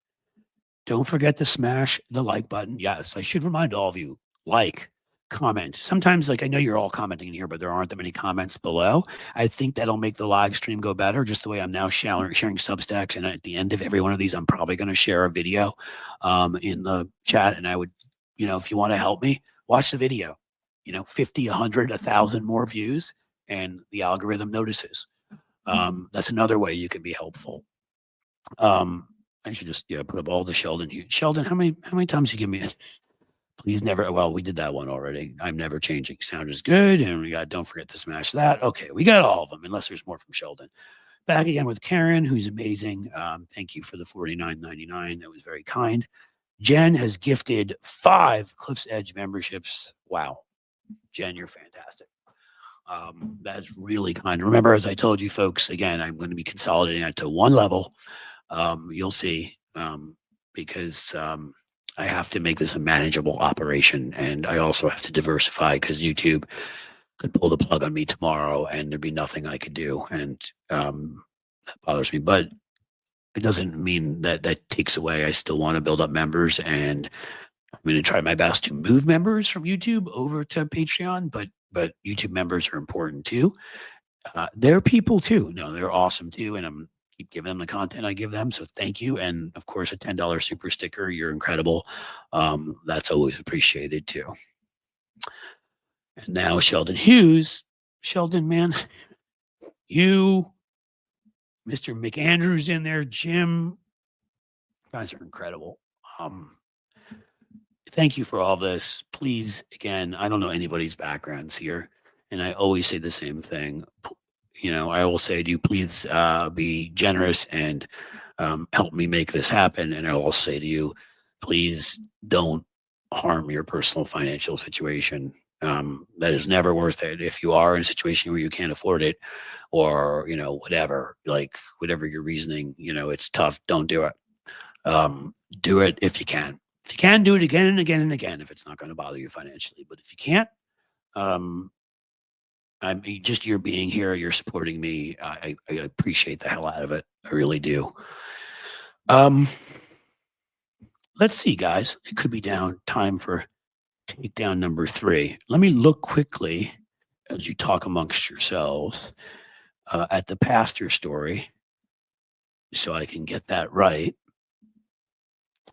Don't forget to smash the like button. Yes, I should remind all of you, like, comment. Sometimes, like, I know you're all commenting in here, but there aren't that many comments below. I think that'll make the live stream go better, just the way I'm now sharing Substacks. And at the end of every one of these, I'm probably going to share a video in the chat. And I would, if you want to help me, watch the video. 50, 100, 1,000 more views, and the algorithm notices. That's another way you can be helpful. I should just put up all the Sheldon. Sheldon, how many times you give me? Please never. Well, we did that one already. I'm never changing. Sound is good, and we got. Don't forget to smash that. Okay, we got all of them, unless there's more from Sheldon. Back again with Karen, who's amazing. Thank you for the $49.99. That was very kind. Jen has gifted 5 Cliff's Edge memberships. Wow, Jen, you're fantastic. That's really kind. Remember, as I told you folks, again, I'm going to be consolidating that to one level. You'll see, because I have to make this a manageable operation, and I also have to diversify because YouTube could pull the plug on me tomorrow and there'd be nothing I could do. And that bothers me, but it doesn't mean that takes away. I still want to build up members, and I'm going to try my best to move members from YouTube over to Patreon, but YouTube members are important too. They're people too. No, they're awesome too. And I'm keep giving them the content I give them. So thank you. And of course, a $10 super sticker. You're incredible. That's always appreciated too. And now Sheldon Hughes. Sheldon, man, you, Mr. McAndrews in there, Jim, you guys are incredible. Thank you for all this. Please, again, I don't know anybody's backgrounds here, and I always say the same thing. I will say to you, please be generous and help me make this happen. And I'll also say to you, please don't harm your personal financial situation. That is never worth it. If you are in a situation where you can't afford it, or whatever your reasoning, it's tough. Don't do it. Do it if you can. If you can, do it again and again and again, if it's not going to bother you financially. But if you can't, I'm just you're being here, you're supporting me. I appreciate the hell out of it. I really do. Let's see, guys. It could be time for takedown number 3. Let me look quickly as you talk amongst yourselves at the pastor story, so I can get that right.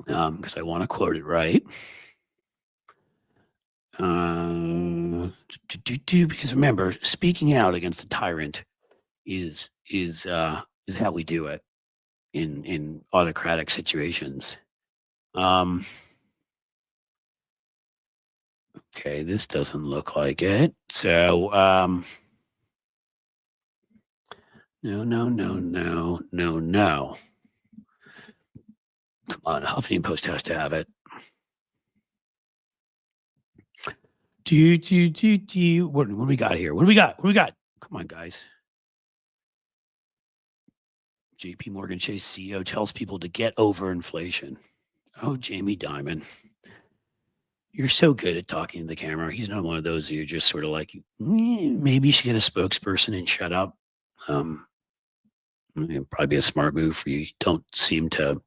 Because I want to quote it right. Because remember, speaking out against a tyrant is how we do it in autocratic situations. Okay, this doesn't look like it. So no. Come on, Huffington Post has to have it. What do we got here? What do we got? Come on, guys. JP Morgan Chase CEO tells people to get over inflation. Oh, Jamie Dimon. You're so good at talking to the camera. He's not one of those who you're just sort of like, maybe you should get a spokesperson and shut up. It'd probably be a smart move for you. You don't seem to.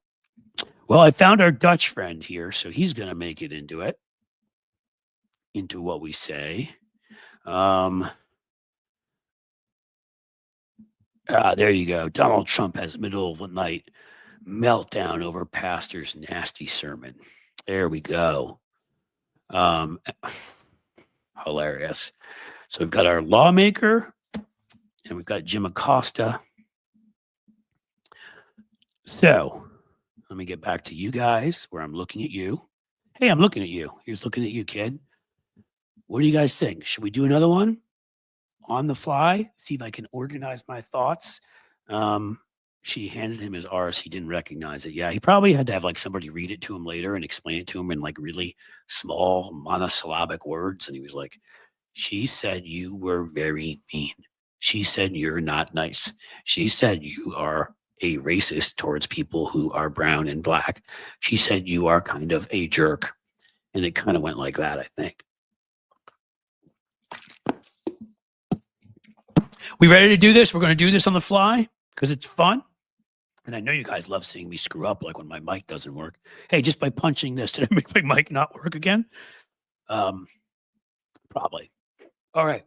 Well, I found our Dutch friend here, so he's going to make it into what we say. There you go. Donald Trump has middle of the night meltdown over pastor's nasty sermon. There we go. Hilarious. So we've got our lawmaker, and we've got Jim Acosta. So let me get back to you guys where I'm looking at you. Hey, I'm looking at you. Here's looking at you, kid. What do you guys think? Should we do another one on the fly? See if I can organize my thoughts. She handed him his R's. He didn't recognize it. Yeah, he probably had to have somebody read it to him later and explain it to him in really small monosyllabic words. And he was like, she said you were very mean. She said you're not nice. She said you are a racist towards people who are brown and black. She said you are kind of a jerk. And it kind of went like that, I think. We ready to do this? We're going to do this on the fly because it's fun. And I know you guys love seeing me screw up, like when my mic doesn't work. Hey, just by punching this, did I make my mic not work again? Probably. All right.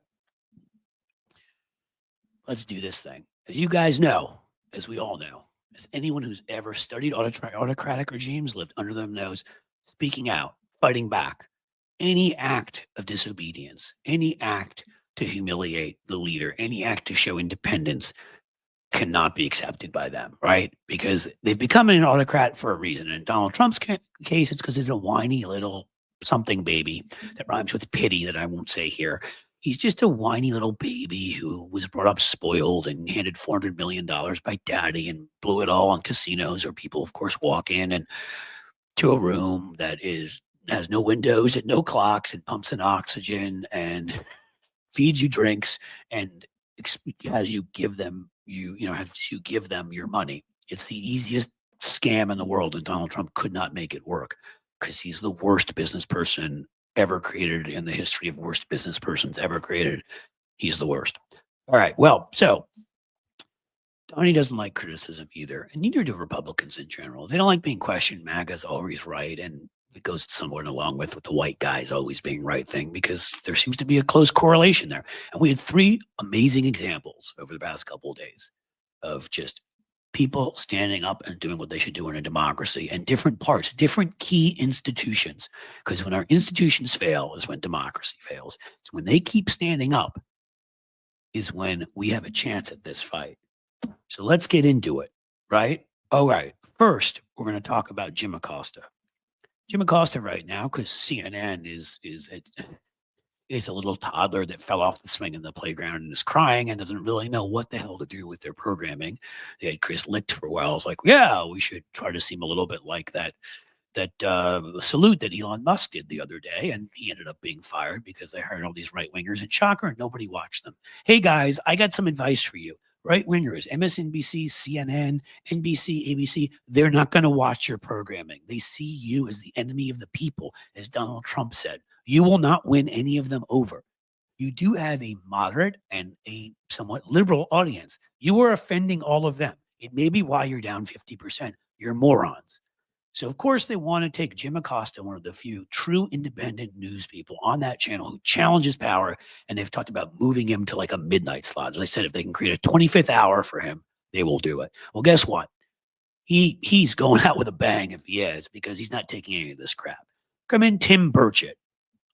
Let's do this thing. As you guys know, as we all know, as anyone who's ever studied autocratic regimes, lived under them knows, speaking out, fighting back, any act of disobedience, any act to humiliate the leader, any act to show independence cannot be accepted by them, right? Because they've become an autocrat for a reason. In Donald Trump's case, it's because he's a whiny little something baby that rhymes with pity that I won't say here. He's just a whiny little baby who was brought up spoiled and handed $400 million by daddy and blew it all on casinos where people, of course, walk in and to a room that has no windows and no clocks and pumps in oxygen and feeds you drinks and has you give them your money. It's the easiest scam in the world, and Donald Trump could not make it work because he's the worst business person ever created in the history of worst business persons ever created. He's the worst. All right. Well, so Donnie doesn't like criticism either, and neither do Republicans in general. They don't like being questioned. MAGA's always right, and it goes somewhat along with the white guys always being right thing because there seems to be a close correlation there. And we had 3 amazing examples over the past couple of days of just people standing up and doing what they should do in a democracy and different parts, different key institutions. Because when our institutions fail is when democracy fails. It's when they keep standing up is when we have a chance at this fight. So let's get into it, right? All right. First, we're going to talk about Jim Acosta. Jim Acosta right now, because CNN is a little toddler that fell off the swing in the playground and is crying and doesn't really know what the hell to do with their programming. They had Chris Licht for a while. I was like, yeah, we should try to seem a little bit like that salute that Elon Musk did the other day, and he ended up being fired because they hired all these right wingers. And shocker, nobody watched them. Hey guys, I got some advice for you. Right wingers, MSNBC, CNN, NBC, ABC, they're not going to watch your programming. They see you as the enemy of the people, as Donald Trump said. You will not win any of them over. You do have a moderate and a somewhat liberal audience. You are offending all of them. It may be why you're down 50%. You're morons. So, of course, they want to take Jim Acosta, one of the few true independent news people on that channel who challenges power, and they've talked about moving him to like a midnight slot. As I said, if they can create a 25th hour for him, they will do it. Well, guess what? He's going out with a bang if he is, because he's not taking any of this crap. Come in Tim Burchett,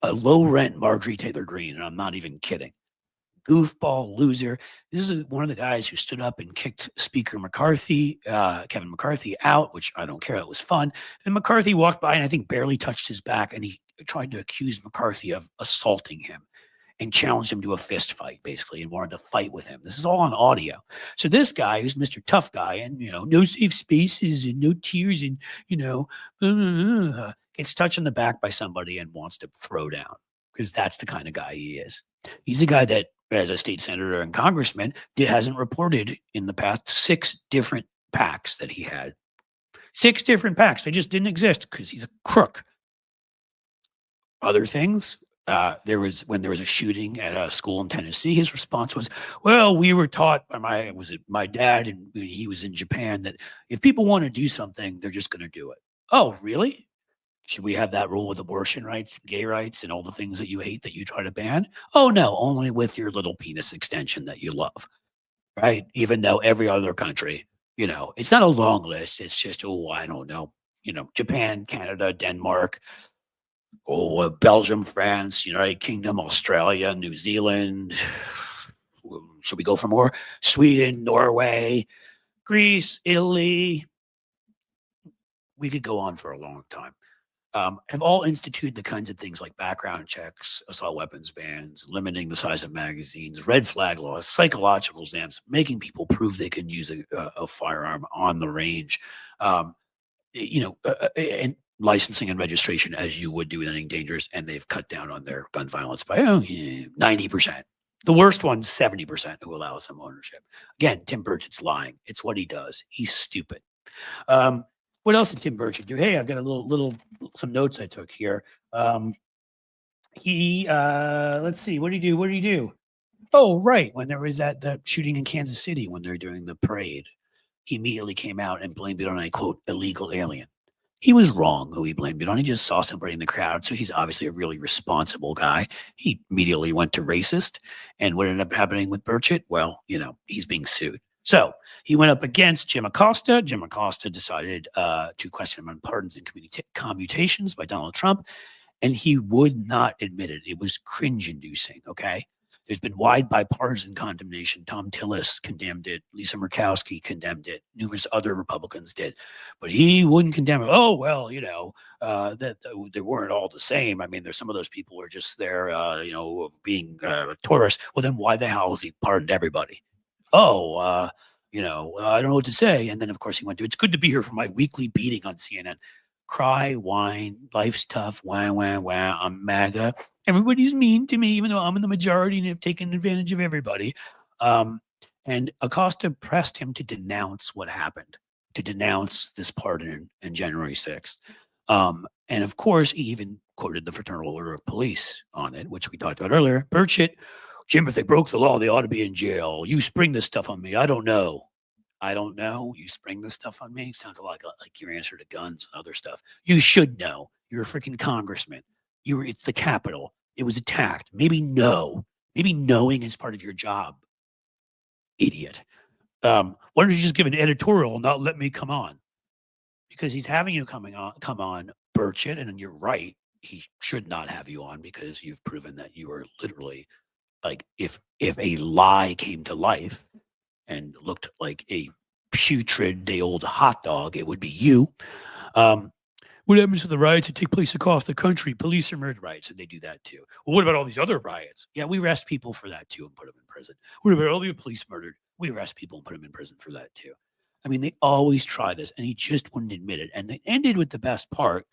a low-rent Marjorie Taylor Greene, and I'm not even kidding. Goofball loser. This is one of the guys who stood up and kicked Speaker McCarthy, Kevin McCarthy, out, which I don't care. It was fun. And McCarthy walked by and I think barely touched his back, and he tried to accuse McCarthy of assaulting him and challenged him to a fist fight, basically, and wanted to fight with him. This is all on audio. So this guy, who's Mr. Tough Guy, and no safe spaces and no tears, and gets touched in the back by somebody and wants to throw down, because that's the kind of guy he is. He's a guy that, as a state senator and congressman, hasn't reported in the past 6 different PACs that he had. 6 different PACs. They just didn't exist because he's a crook. Other things, when there was a shooting at a school in Tennessee, his response was, well, we were taught by my dad, and he was in Japan, that if people want to do something, they're just going to do it. Oh, really? Should we have that rule with abortion rights, gay rights, and all the things that you hate that you try to ban? Oh, no, only with your little penis extension that you love, right? Even though every other country, it's not a long list. It's just, I don't know, Japan, Canada, Denmark, Belgium, France, United Kingdom, Australia, New Zealand. Should we go for more? Sweden, Norway, Greece, Italy. We could go on for a long time. Have all instituted the kinds of things like background checks, assault weapons bans, limiting the size of magazines, red flag laws, psychological exams, making people prove they can use a firearm on the range, and licensing and registration as you would do with anything dangerous. And they've cut down on their gun violence by 90%. The worst one, 70%, who allow some ownership. Again, Tim Burchett's lying. It's what he does. He's stupid. What else did Tim Burchett do? Hey, I've got some notes I took here. Let's see. What did he do? Oh, right. When there was that shooting in Kansas City when they're doing the parade, he immediately came out and blamed it on a quote illegal alien. He was wrong who he blamed it on. He just saw somebody in the crowd. So he's obviously a really responsible guy. He immediately went to racist. And what ended up happening with Burchett? Well, he's being sued. So he went up against Jim Acosta. Jim Acosta decided to question him on pardons and commutations by Donald Trump. And he would not admit it. It was cringe inducing. Okay. There's been wide bipartisan condemnation. Tom Tillis condemned it. Lisa Murkowski condemned it. Numerous other Republicans did, but he wouldn't condemn it. Oh, well, that they weren't all the same. I mean, there's some of those people were just there, being tourists. Well, then why the hell has he pardoned everybody? Oh, I don't know what to say. And then, of course, he went to, it's good to be here for my weekly beating on CNN. Cry, whine, life's tough, wah, wah, wah, I'm MAGA. Everybody's mean to me, even though I'm in the majority and have taken advantage of everybody. And Acosta pressed him to denounce what happened, to denounce this pardon in January 6th. And of course, he even quoted the Fraternal Order of Police on it, which we talked about earlier. Burchett, Jim, if they broke the law, they ought to be in jail. You spring this stuff on me. I don't know. You spring this stuff on me. Sounds like your answer to guns and other stuff. You should know. You're a freaking congressman. It's the Capitol. It was attacked. Maybe knowing is part of your job. Idiot. Why don't you just give an editorial and not let me come on? Because he's having you come on, Burchett, and you're right. He should not have you on because you've proven that you are literally like if a lie came to life and looked like a putrid day old hot dog, it would be you. What happens to the riots that take place across the country? Police are murder riots, and they do that too. Well, what about all these other riots? Yeah, we arrest people for that too and put them in prison. What about all the police murdered? We arrest people and put them in prison for that too. I mean, they always try this, and he just wouldn't admit it. And they ended with the best part.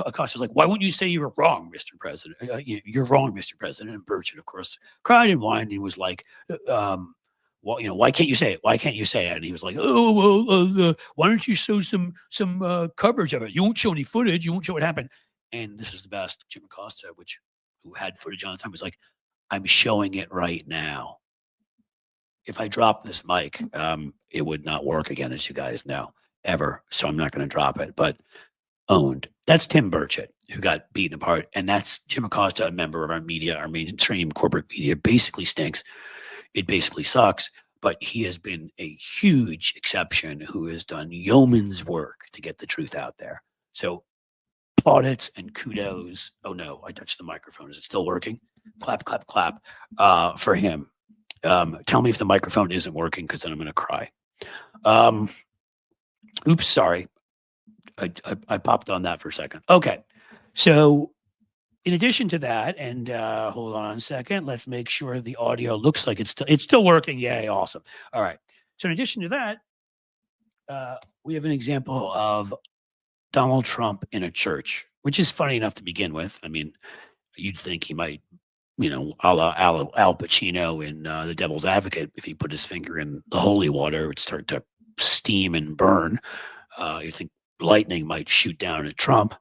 Acosta's like, why wouldn't you say you were wrong, Mr. President? You're wrong, Mr. President. And Burchett, of course, cried and whined and was like, well, why can't you say it? Why can't you say it? And he was like, oh, well, why don't you show some coverage of it? You won't show any footage. You won't show what happened. And this is the best. Jim Acosta, who had footage on the time, was like, I'm showing it right now. If I drop this mic, it would not work again, as you guys know, ever. So I'm not going to drop it, but owned. That's Tim Burchett, who got beaten apart. And that's Jim Acosta, a member of our media, our mainstream corporate media. Basically stinks. It basically sucks, but he has been a huge exception who has done yeoman's work to get the truth out there. So plaudits and kudos. Oh no, I touched the microphone. Is it still working? Clap, clap, clap for him. Tell me if the microphone isn't working because then I'm going to cry. Oops, sorry. I popped on that for a second. Okay. So in addition to that, and hold on a second, let's make sure the audio looks like it's still working. Yay, awesome. All right. So in addition to that, we have an example of Donald Trump in a church, which is funny enough to begin with. I mean, you'd think he might, a la Al Pacino in The Devil's Advocate, if he put his finger in the holy water, it would start to steam and burn. You think lightning might shoot down at Trump.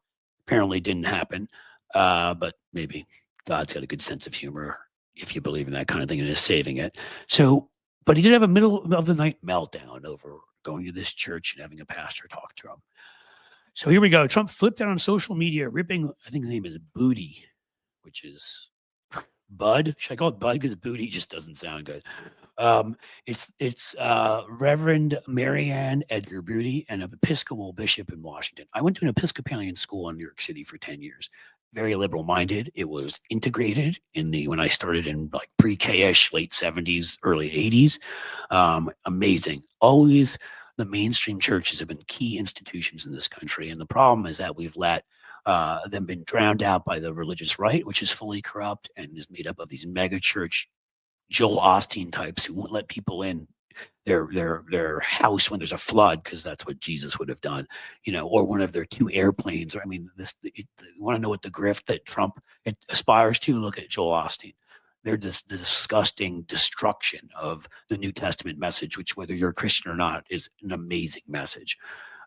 Apparently didn't happen. But maybe God's got a good sense of humor if you believe in that kind of thing and is saving it. So, but he did have a middle of the night meltdown over going to this church and having a pastor talk to him. So here we go. Trump flipped out on social media, ripping, I think the name is Booty, which is Bud. Should I call it Bud? Because Booty just doesn't sound good. It's Reverend Marianne Edgar Booty, an Episcopal bishop in Washington. I went to an Episcopalian school in New York City for 10 years. Very liberal minded. It was integrated when I started in like pre-K-ish, late 70s, early 80s. Amazing. Always the mainstream churches have been key institutions in this country. And the problem is that we've let them been drowned out by the religious right, which is fully corrupt and is made up of these mega church Joel Osteen types who won't let people in their house when there's a flood, because that's what Jesus would have done, or one of their two airplanes. Or I mean, you want to know what the grift that Trump aspires to? Look at Joel Osteen. They're the disgusting destruction of the New Testament message, which, whether you're a Christian or not, is an amazing message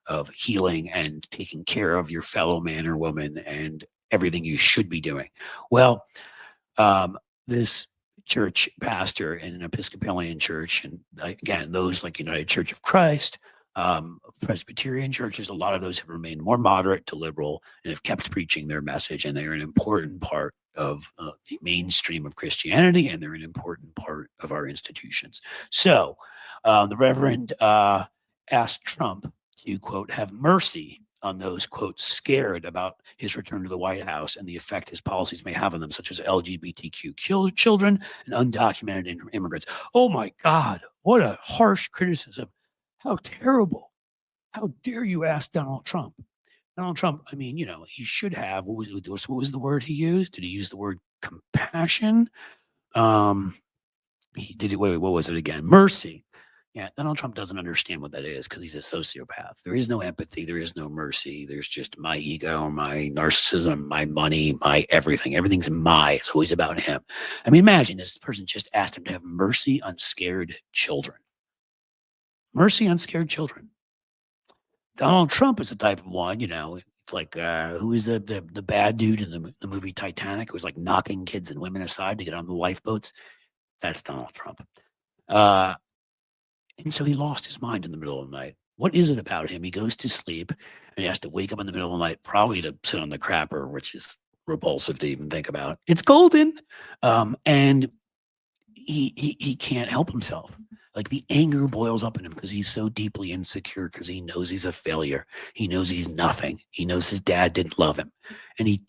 of healing and taking care of your fellow man or woman and everything you should be doing. Well, this church pastor in an Episcopalian church. And again, those like United Church of Christ, Presbyterian churches, a lot of those have remained more moderate to liberal and have kept preaching their message. And they're an important part of the mainstream of Christianity, and they're an important part of our institutions. So the Reverend asked Trump to, quote, have mercy on those, quote, scared about his return to the White House and the effect his policies may have on them, such as LGBTQ children and undocumented immigrants. Oh my God, what a harsh criticism. How terrible. How dare you ask Donald Trump? Donald Trump, I mean, he should have, what was the word he used? Did he use the word compassion? He did it, wait, what was it again? Mercy. Yeah, Donald Trump doesn't understand what that is because he's a sociopath. There is no empathy. There is no mercy. There's just my ego, my narcissism, my money, my everything. Everything's it's always about him. I mean, imagine this person just asked him to have mercy on scared children. Mercy on scared children. Donald Trump is the type of one, it's like, who is the bad dude in the movie Titanic who was like knocking kids and women aside to get on the lifeboats? That's Donald Trump. And so he lost his mind in the middle of the night. What is it about him? He goes to sleep and he has to wake up in the middle of the night, probably to sit on the crapper, which is repulsive to even think about. It's golden. And he can't help himself. Like the anger boils up in him because he's so deeply insecure because he knows he's a failure. He knows he's nothing. He knows his dad didn't love him. And he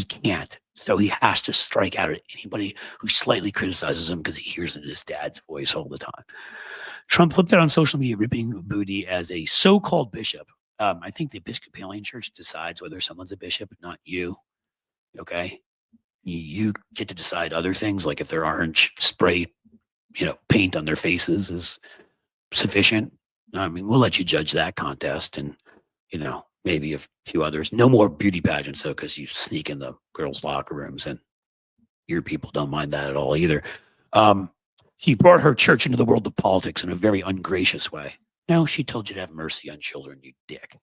can't. So he has to strike out at anybody who slightly criticizes him because he hears it in his dad's voice all the time. Trump flipped out on social media, ripping booty as a so-called bishop. I think the Episcopalian Church decides whether someone's a bishop, not you. Okay? You get to decide other things, like if their orange spray, paint on their faces is sufficient. I mean, we'll let you judge that contest and, maybe a few others. No more beauty pageants, though, because you sneak in the girls' locker rooms and your people don't mind that at all either. She brought her church into the world of politics in a very ungracious way. No, she told you to have mercy on children, you dick.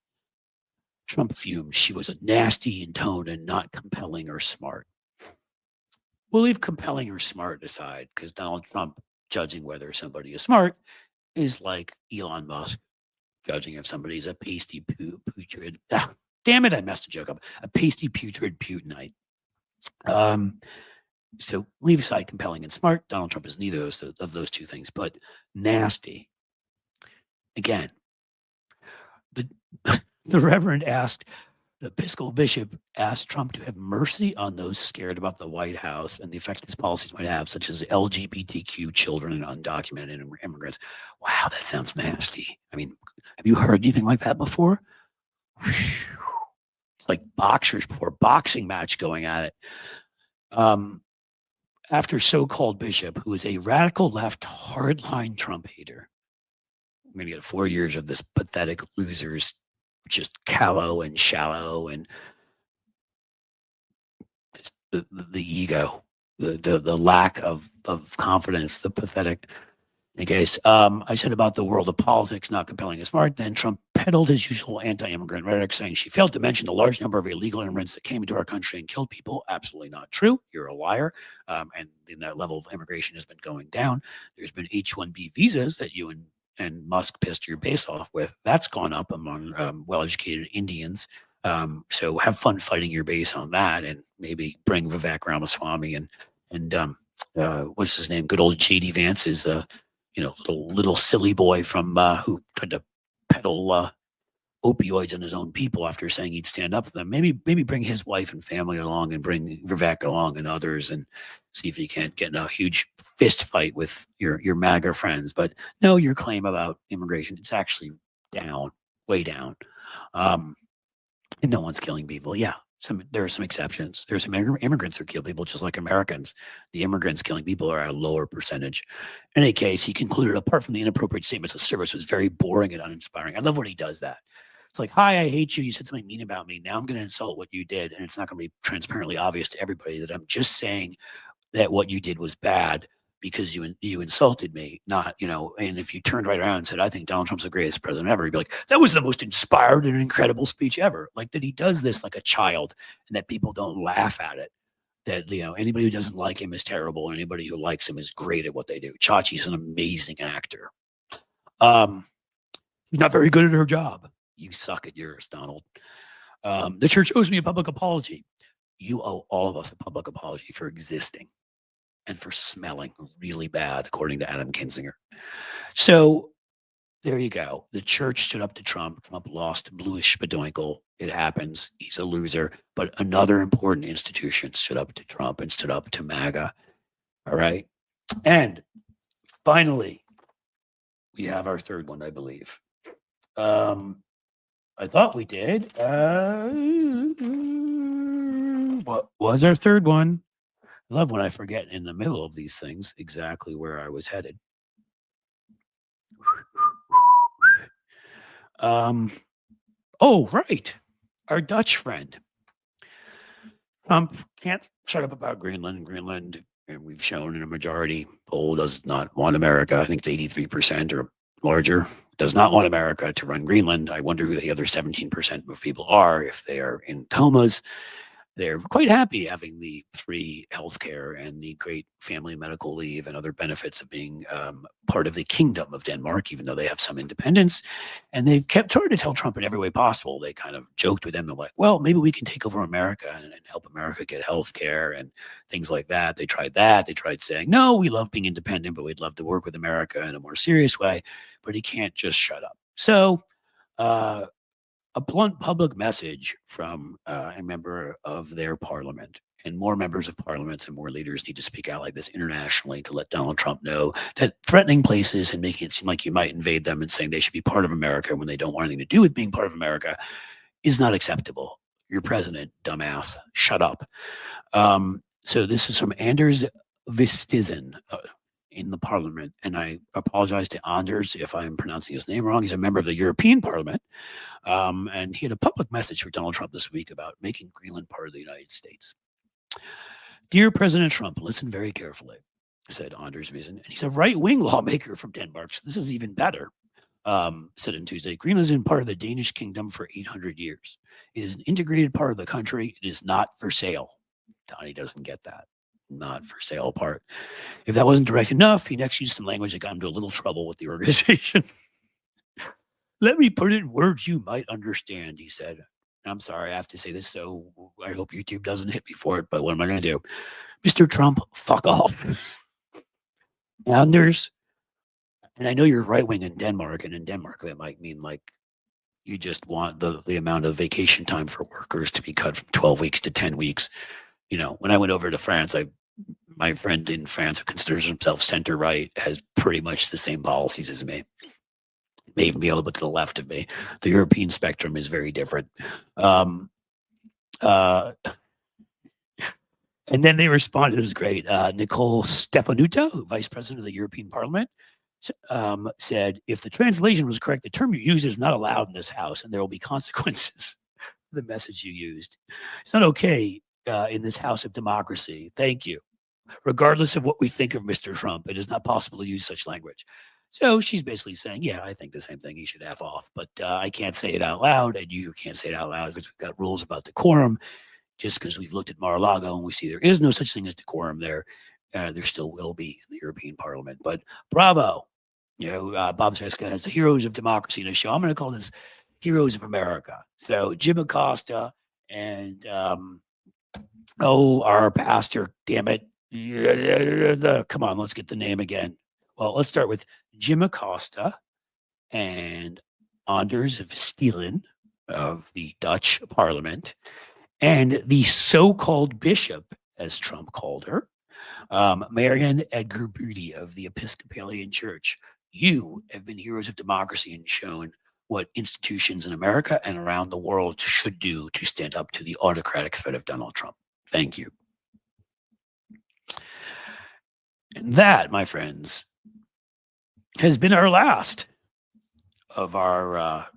Trump fumed. She was a nasty in tone and not compelling or smart. We'll leave compelling or smart aside because Donald Trump judging whether somebody is smart is like Elon Musk judging if somebody's a pasty putrid. Damn it, I messed the joke up. A pasty putrid Putinite. So leave aside compelling and smart. Donald Trump is neither of those two things, but nasty. Again, the Reverend asked, the Episcopal bishop asked Trump to have mercy on those scared about the White House and the effect his policies might have, such as LGBTQ children and undocumented immigrants. Wow, that sounds nasty. I mean, have you heard anything like that before? It's like boxers before a boxing match going at it. After so-called bishop, who is a radical left hardline Trump hater, I'm going to get 4 years of this pathetic loser's just callow and shallow and the ego, the lack of confidence, the pathetic. In any case, I said about the world of politics not compelling and smart. Then Trump peddled his usual anti-immigrant rhetoric, saying she failed to mention the large number of illegal immigrants that came into our country and killed people. Absolutely not true. You're a liar. And that level of immigration has been going down. There's been H-1B visas that you and Musk pissed your base off with. That's gone up among well-educated Indians. So have fun fighting your base on that, and maybe bring Vivek Ramaswamy and what's his name? Good old J.D. Vance is little silly boy from who tried to peddle opioids on his own people after saying he'd stand up for them. Maybe bring his wife and family along and bring Vivek along and others and see if you can't get in a huge fist fight with your MAGA friends. But no, your claim about immigration, it's actually down, way down. And no one's killing people. Yeah, there are some exceptions. There's some immigrants who kill people just like Americans. The immigrants killing people are a lower percentage. In any case, he concluded, apart from the inappropriate statements, the service was very boring and uninspiring. I love when he does that. It's like, hi, I hate you. You said something mean about me. Now I'm going to insult what you did. And it's not going to be transparently obvious to everybody that I'm just saying that what you did was bad because you insulted me, not, and if you turned right around and said, I think Donald Trump's the greatest president ever, you'd be like, that was the most inspired and incredible speech ever. Like that he does this like a child and that people don't laugh at it. that, anybody who doesn't like him is terrible, and anybody who likes him is great at what they do. Chachi's an amazing actor. She's not very good at her job. You suck at yours, Donald. The church owes me a public apology. You owe all of us a public apology for existing and for smelling really bad, according to Adam Kinzinger. So there you go. The church stood up to Trump. Trump lost bluish spadoinkle. It happens. He's a loser. But another important institution stood up to Trump and stood up to MAGA. All right. And finally, we have our third one, I believe. I thought we did. What was our third one? I love when I forget in the middle of these things exactly where I was headed. Oh, right. Our Dutch friend. Trump can't shut up about Greenland. Greenland, and we've shown in a majority poll, does not want America. I think it's 83% or larger. Does not want America to run Greenland. I wonder who the other 17% of people are, if they are in comas. They're quite happy having the free healthcare and the great family medical leave and other benefits of being part of the kingdom of Denmark, even though they have some independence. And they've kept trying to tell Trump in every way possible. They kind of joked with him. They're like, well, maybe we can take over America and help America get healthcare and things like that. They tried that. They tried saying, no, we love being independent, but we'd love to work with America in a more serious way. But he can't just shut up. So, a blunt public message from a member of their parliament, and more members of parliaments and more leaders need to speak out like this internationally to let Donald Trump know that threatening places and making it seem like you might invade them and saying they should be part of America when they don't want anything to do with being part of America is not acceptable. Your president, dumbass, shut up. So this is from Anders Vistisen in the parliament, and I apologize to Anders if I'm pronouncing his name wrong. He's a member of the European Parliament, and he had a public message for Donald Trump this week about making Greenland part of the United States. Dear President Trump, listen very carefully, said Anders Vistisen, and he's a right-wing lawmaker from Denmark, so this is even better. Said on Tuesday, Greenland has been part of the Danish kingdom for 800 years. It is an integrated part of the country. It is not for sale. Donnie doesn't get that. Not for sale part. If that wasn't direct enough, he next used some language that got him into a little trouble with the organization. Let me put it in words you might understand, he said. I'm sorry, I have to say this, so I hope YouTube doesn't hit me for it, but what am I going to do? Mr. Trump, fuck off. Anders, and I know you're right-wing in Denmark, and in Denmark that might mean like you just want the amount of vacation time for workers to be cut from 12 weeks to 10 weeks. When I went over to France, my friend in France who considers himself center-right has pretty much the same policies as me. May even be a little bit to the left of me. The European spectrum is very different. And then they responded, it was great. Nicole Stefanuto, vice president of the European Parliament, said, if the translation was correct, the term you used is not allowed in this house, and there will be consequences for the message you used. It's not okay in this house of democracy. Thank you. Regardless of what we think of Mr. Trump, it is not possible to use such language. So she's basically saying, yeah, I think the same thing. He should F off, but I can't say it out loud, and you can't say it out loud because we've got rules about decorum. Just because we've looked at Mar-a-Lago and we see there is no such thing as decorum there, there still will be in the European Parliament. But bravo. Bob Cesca has the Heroes of Democracy in his show. I'm going to call this Heroes of America. So Jim Acosta and our pastor, damn it. Come on, let's get the name again. Well, let's start with Jim Acosta and Anders Vistisen of the Dutch Parliament, and the so-called bishop, as Trump called her, Marian Edgar Booty of the Episcopalian Church. You have been heroes of democracy and shown what institutions in America and around the world should do to stand up to the autocratic threat of Donald Trump. Thank you. And that, my friends, has been our last of our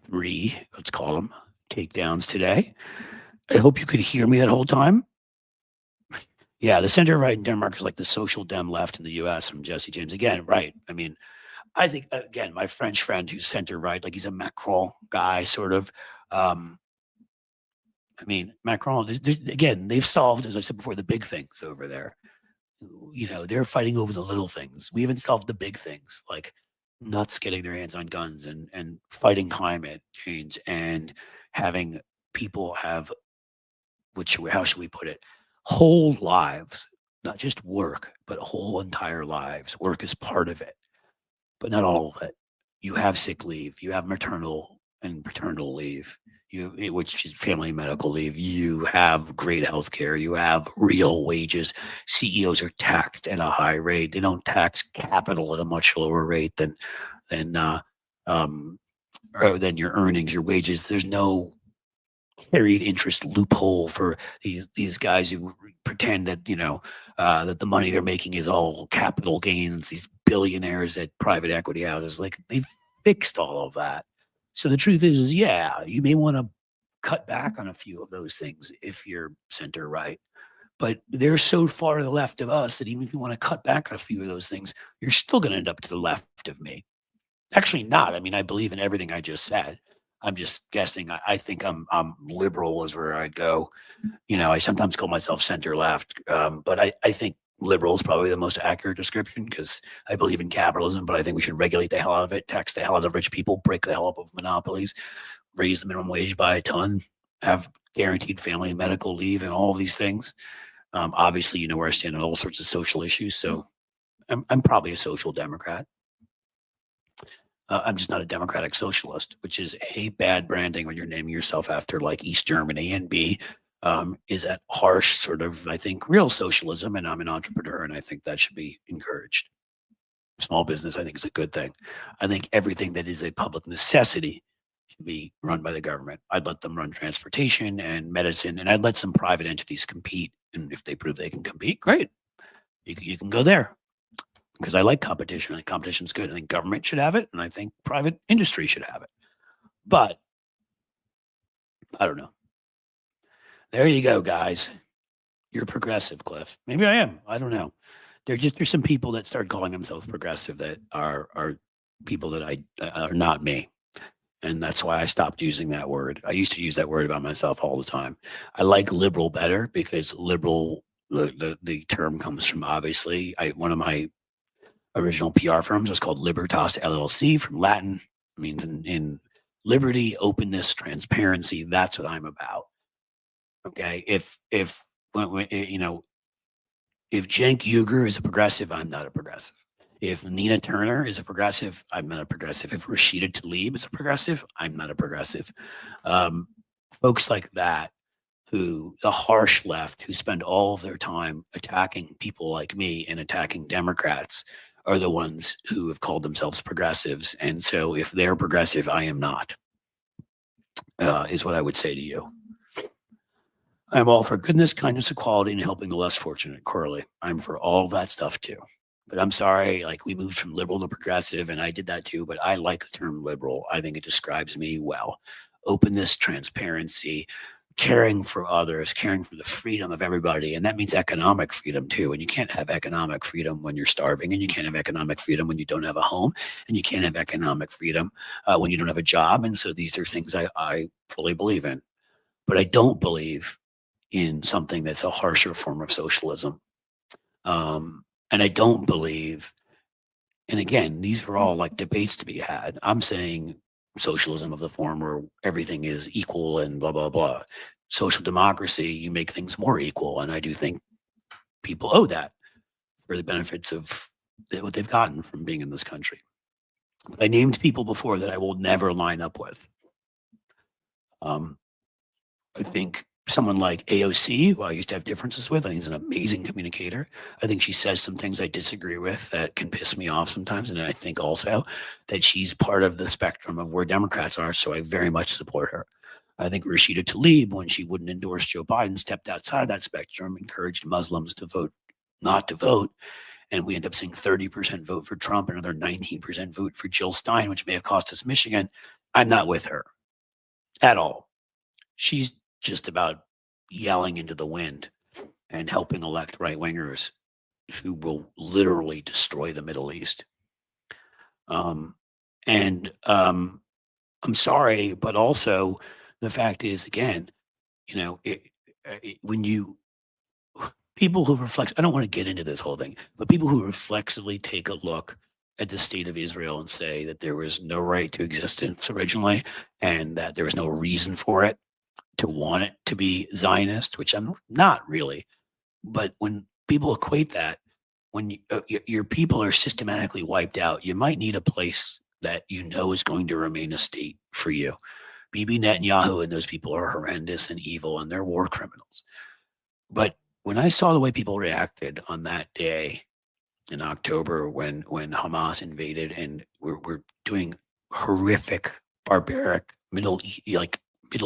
three, let's call them, takedowns today. I hope you could hear me that whole time. Yeah, the center right in Denmark is like the social dem left in the U.S. from Jesse James. Again, right. I mean, I think, again, my French friend who's center right, like he's a Macron guy, sort of. I mean, Macron, again, they've solved, as I said before, the big things over there. You know, they're fighting over the little things. We haven't solved the big things, like nuts getting their hands on guns and fighting climate change and having people have, how should we put it, whole lives, not just work, but whole entire lives. Work is part of it, but not all of it. You have sick leave, you have maternal and paternal leave, which is family and medical leave. You have great health care. You have real wages. CEOs are taxed at a high rate. They don't tax capital at a much lower rate than um, or than your earnings, your wages. There's no carried interest loophole for these guys who pretend that that the money they're making is all capital gains. These billionaires at private equity houses, like they've fixed all of that. So the truth is yeah, you may want to cut back on a few of those things if you're center right, but they're so far to the left of us that even if you want to cut back on a few of those things, you're still going to end up to the left of me. Actually, not. I mean, I believe in everything I just said. I'm just guessing. I think I'm liberal is where I'd go. You know, I sometimes call myself center left, but I think liberal is probably the most accurate description because I believe in capitalism, but I think we should regulate the hell out of it, tax the hell out of rich people, break the hell up of monopolies, raise the minimum wage by a ton, have guaranteed family and medical leave, and all of these things. Obviously, you know where I stand on all sorts of social issues, so I'm probably a social democrat. I'm just not a democratic socialist, which is A, bad branding when you're naming yourself after like East Germany, and B, is that harsh sort of, I think, real socialism. And I'm an entrepreneur, and I think that should be encouraged. Small business, I think, is a good thing. I think everything that is a public necessity should be run by the government. I'd let them run transportation and medicine, and I'd let some private entities compete. And if they prove they can compete, great. You can go there because I like competition. I think competition's good. I think government should have it, and I think private industry should have it. But I don't know. There you go, guys. You're progressive, Cliff. Maybe I am. I don't know. There's some people that start calling themselves progressive that are people that I are not me, and that's why I stopped using that word. I used to use that word about myself all the time. I like liberal better because liberal the term comes from obviously one of my original PR firms was called Libertas LLC from Latin. It means in liberty, openness, transparency. That's what I'm about. Okay. If you know, if Cenk Uygur is a progressive, I'm not a progressive. If Nina Turner is a progressive, I'm not a progressive. If Rashida Tlaib is a progressive, I'm not a progressive. Um, Folks like that, who the harsh left, who spend all of their time attacking people like me and attacking Democrats, are the ones who have called themselves progressives. And so, if they're progressive, I am not. Is what I would say to you. I'm all for goodness, kindness, equality, and helping the less fortunate. Corley, I'm for all that stuff too. But I'm sorry, like we moved from liberal to progressive, and I did that too. But I like the term liberal. I think it describes me well. Openness, transparency, caring for others, caring for the freedom of everybody. And that means economic freedom too. And you can't have economic freedom when you're starving, and you can't have economic freedom when you don't have a home, and you can't have economic freedom when you don't have a job. And so these are things I fully believe in. But I don't believe in something that's a harsher form of socialism. And I don't believe, and again, these are all like debates to be had. I'm saying socialism of the form where everything is equal and blah, blah, blah. Social democracy, you make things more equal. And I do think people owe that for the benefits of what they've gotten from being in this country. But I named people before that I will never line up with. I think someone like AOC, who I used to have differences with, I think is an amazing communicator. I think she says some things I disagree with that can piss me off sometimes. And I think also that she's part of the spectrum of where Democrats are. So I very much support her. I think Rashida Tlaib, when she wouldn't endorse Joe Biden, stepped outside of that spectrum, encouraged Muslims to vote, not to vote. And we end up seeing 30% vote for Trump, another 19% vote for Jill Stein, which may have cost us Michigan. I'm not with her at all. She's just about yelling into the wind and helping elect right wingers who will literally destroy the Middle East. And I'm sorry, but also the fact is, again, You know, when you people who reflect, I don't want to get into this whole thing, but people who reflexively take a look at the state of Israel and say that there was no right to existence originally and that there was no reason for it to want it to be Zionist, which I'm not really. But when people equate that, when your people are systematically wiped out, you might need a place that you know is going to remain a state for you. Bibi Netanyahu and those people are horrendous and evil and they're war criminals. But when I saw the way people reacted on that day in October when Hamas invaded and we're doing horrific, barbaric, middle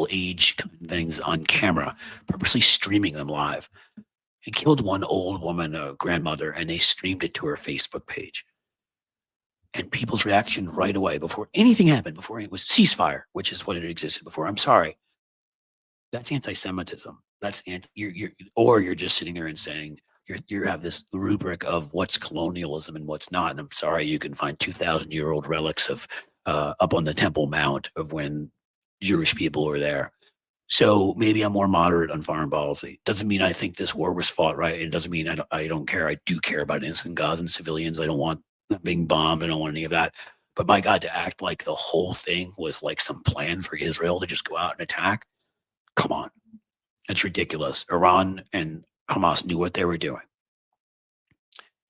age kind of things on camera, purposely streaming them live. It killed one old woman, a grandmother, and they streamed it to her Facebook page. And people's reaction right away, before anything happened, before it was ceasefire, which is what it existed before. I'm sorry, that's anti-Semitism. That's you're just sitting there and saying you have this rubric of what's colonialism and what's not. And I'm sorry, you can find 2,000-year-old relics of up on the Temple Mount of when Jewish people were there. So maybe I'm more moderate on foreign policy. Doesn't mean I think this war was fought right. It doesn't mean I don't care. I do care about innocent Gazan civilians. I don't want them being bombed. I don't want any of that. But my God, to act like the whole thing was like some plan for Israel to just go out and attack. Come on. It's ridiculous. Iran and Hamas knew what they were doing.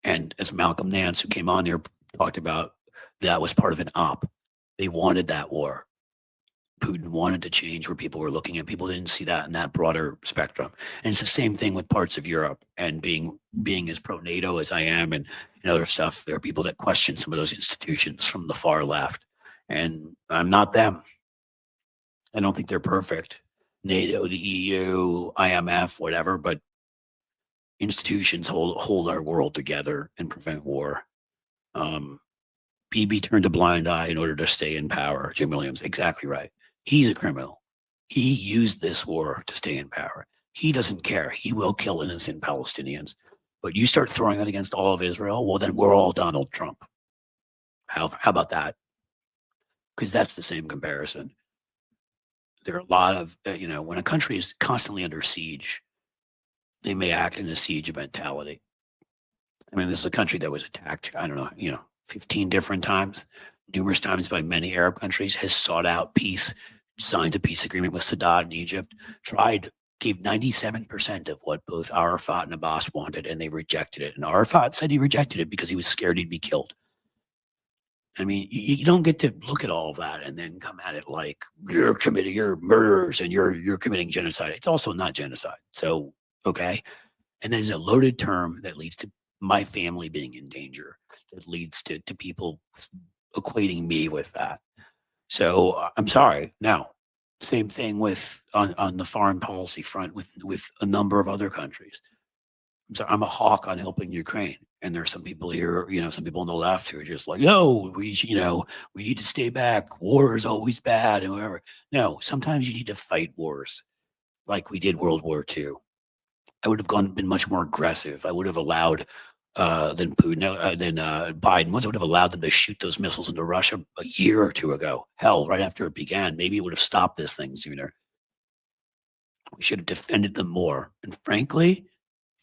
And as Malcolm Nance, who came on here, talked about, that was part of an op. They wanted that war. Putin wanted to change where people were looking, and people didn't see that in that broader spectrum. And it's the same thing with parts of Europe. And being as pro-NATO as I am and other stuff, there are people that question some of those institutions from the far left. And I'm not them. I don't think they're perfect. NATO, the EU, IMF, whatever, but institutions hold our world together and prevent war. Bibi turned a blind eye in order to stay in power. Jim Williams, exactly right. He's a criminal. He used this war to stay in power. He doesn't care. He will kill innocent Palestinians. But you start throwing that against all of Israel, well, then we're all Donald Trump. How about that? Because that's the same comparison. There are a lot of, when a country is constantly under siege, they may act in a siege mentality. I mean, this is a country that was attacked, 15 different times, numerous times by many Arab countries, has sought out peace, signed a peace agreement with Sadat in Egypt, gave 97% of what both Arafat and Abbas wanted, and they rejected it. And Arafat said he rejected it because he was scared he'd be killed. I mean, you don't get to look at all of that and then come at it like you're murderers and you're committing genocide. It's also not genocide. So, okay. And there's a loaded term that leads to my family being in danger, that leads to people equating me with that. So I'm sorry. Now, same thing with on the foreign policy front with a number of other countries. I'm a hawk on helping Ukraine. And there's some people here, some people on the left who are just like, no, we need to stay back. War is always bad and whatever. No, sometimes you need to fight wars like we did World War II. I would have been much more aggressive. I would have allowed than Putin, than Biden was. I would have allowed them to shoot those missiles into Russia a year or two ago. Hell, right after it began, maybe it would have stopped this thing sooner. We should have defended them more. And frankly,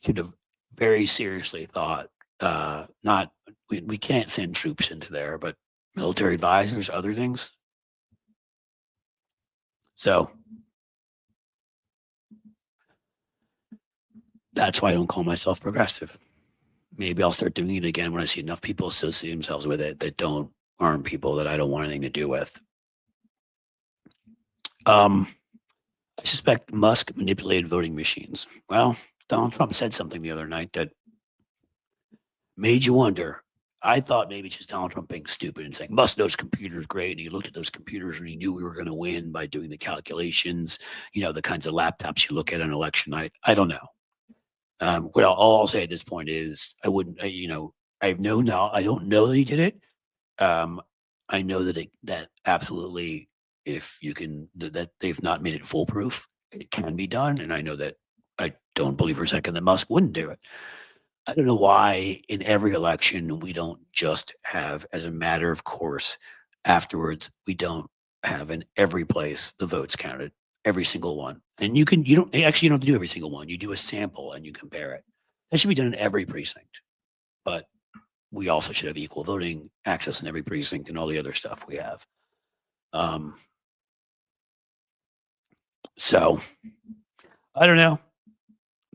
should have very seriously thought, we can't send troops into there, but military advisors, other things. So that's why I don't call myself progressive. Maybe I'll start doing it again when I see enough people associate themselves with it that don't arm people that I don't want anything to do with. I suspect Musk manipulated voting machines. Well, Donald Trump said something the other night that made you wonder. I thought maybe just Donald Trump being stupid and saying, Musk knows computers great. And he looked at those computers and he knew we were going to win by doing the calculations, the kinds of laptops you look at on election night. I don't know. What I'll say at this point is I wouldn't, I don't know that he did it. I know that absolutely, if you can, that they've not made it foolproof, it can be done. And I know that I don't believe for a second that Musk wouldn't do it. I don't know why in every election we don't just have, as a matter of course, afterwards, we don't have in every place the votes counted. every single one. And you don't have to do every single one. You do a sample and you compare it. That should be done in every precinct. But we also should have equal voting access in every precinct and all the other stuff we have. So I don't know.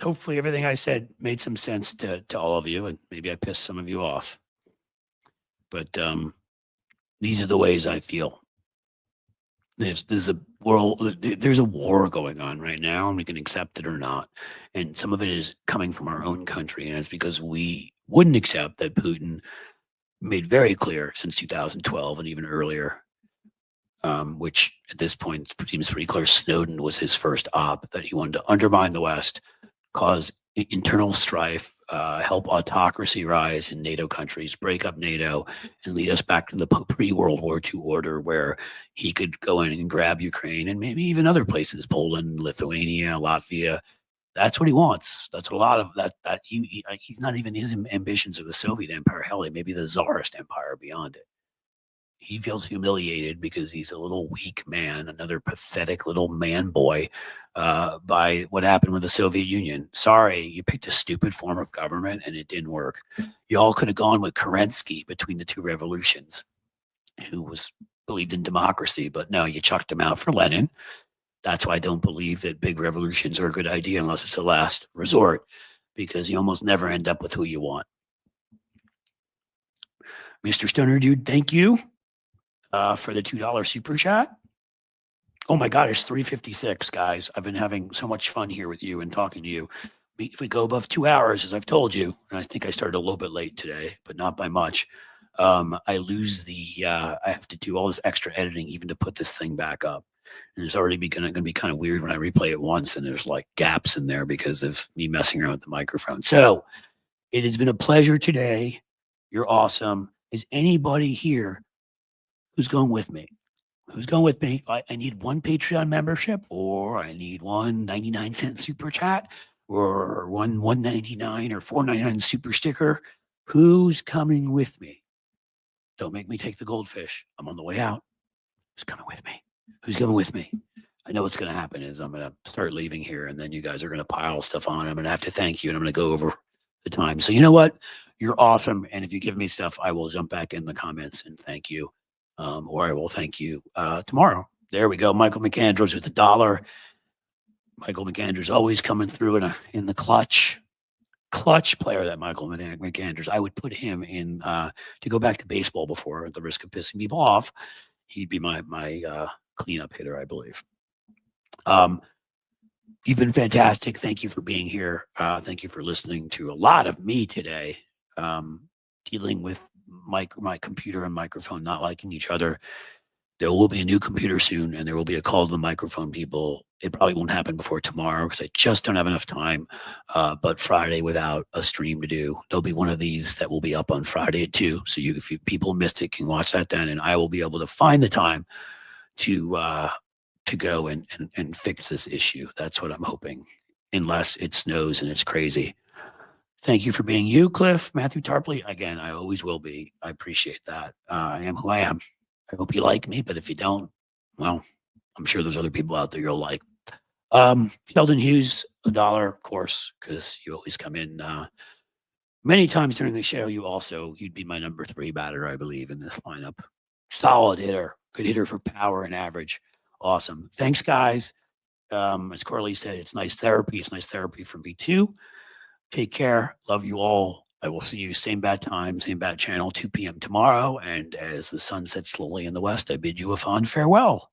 Hopefully everything I said made some sense to all of you, and maybe I pissed some of you off. But these are the ways I feel. There's a war going on right now, and we can accept it or not. And some of it is coming from our own country, and it's because we wouldn't accept that Putin made very clear since 2012 and even earlier, which at this point seems pretty clear Snowden was his first op, that he wanted to undermine the West, cause internal strife, help autocracy rise in NATO countries, break up NATO, and lead us back to the pre-World War II order where he could go in and grab Ukraine and maybe even other places, Poland, Lithuania, Latvia. That's what he wants. That's a lot of that. He's not even his ambitions of the Soviet Empire. Hell, maybe the Tsarist Empire beyond it. He feels humiliated because he's a little weak man, another pathetic little man boy, by what happened with the Soviet Union. Sorry, you picked a stupid form of government and it didn't work. You all could have gone with Kerensky between the two revolutions, who believed in democracy, but no, you chucked him out for Lenin. That's why I don't believe that big revolutions are a good idea unless it's a last resort, because you almost never end up with who you want. Mr. Stoner Dude, thank you for the $2 super chat. Oh my God, it's 3:56, guys. I've been having so much fun here with you and talking to you. If we go above 2 hours, as I've told you, and I think I started a little bit late today, but not by much, I lose I have to do all this extra editing even to put this thing back up. And it's already going to be kind of weird when I replay it once and there's like gaps in there because of me messing around with the microphone. So it has been a pleasure today. You're awesome. Is anybody here who's going with me? Who's going with me? I need one Patreon membership, or I need one 99-cent super chat, or one 199 or 499 super sticker. Who's coming with me? Don't make me take the goldfish. I'm on the way out. Who's coming with me? Who's coming with me? I know what's going to happen is I'm going to start leaving here, and then you guys are going to pile stuff on. I'm going to have to thank you, and I'm going to go over the time. So you know what? You're awesome. And if you give me stuff, I will jump back in the comments and thank you. Or I will thank you tomorrow. There we go. Michael McAndrews with $1. Michael McAndrews always coming through in the clutch player, that Michael McAndrews. I would put him in to go back to baseball before, at the risk of pissing people off. He'd be my cleanup hitter, I believe. You've been fantastic. Thank you for being here. Thank you for listening to a lot of me today, dealing with my computer and microphone not liking each other. There will be a new computer soon, and there will be a call to the microphone people. It probably won't happen before tomorrow because I just don't have enough time. But Friday, without a stream to do, there'll be one of these that will be up on Friday at 2. So if people missed it, can watch that then, and I will be able to find the time to go and fix this issue. That's what I'm hoping, unless it snows and it's crazy. Thank you for being you, Cliff, Matthew Tarpley. Again, I always will be. I appreciate that. I am who I am. I hope you like me, but if you don't, well, I'm sure there's other people out there you'll like. Sheldon Hughes, $1, of course, because you always come in many times during the show. You'd be my number 3 batter, I believe, in this lineup. Solid hitter, good hitter for power and average. Awesome. Thanks, guys. As Corley said, it's nice therapy. It's nice therapy for me too. Take care. Love you all. I will see you same bad time, same bad channel, 2 p.m. tomorrow. And as the sun sets slowly in the west, I bid you a fond farewell.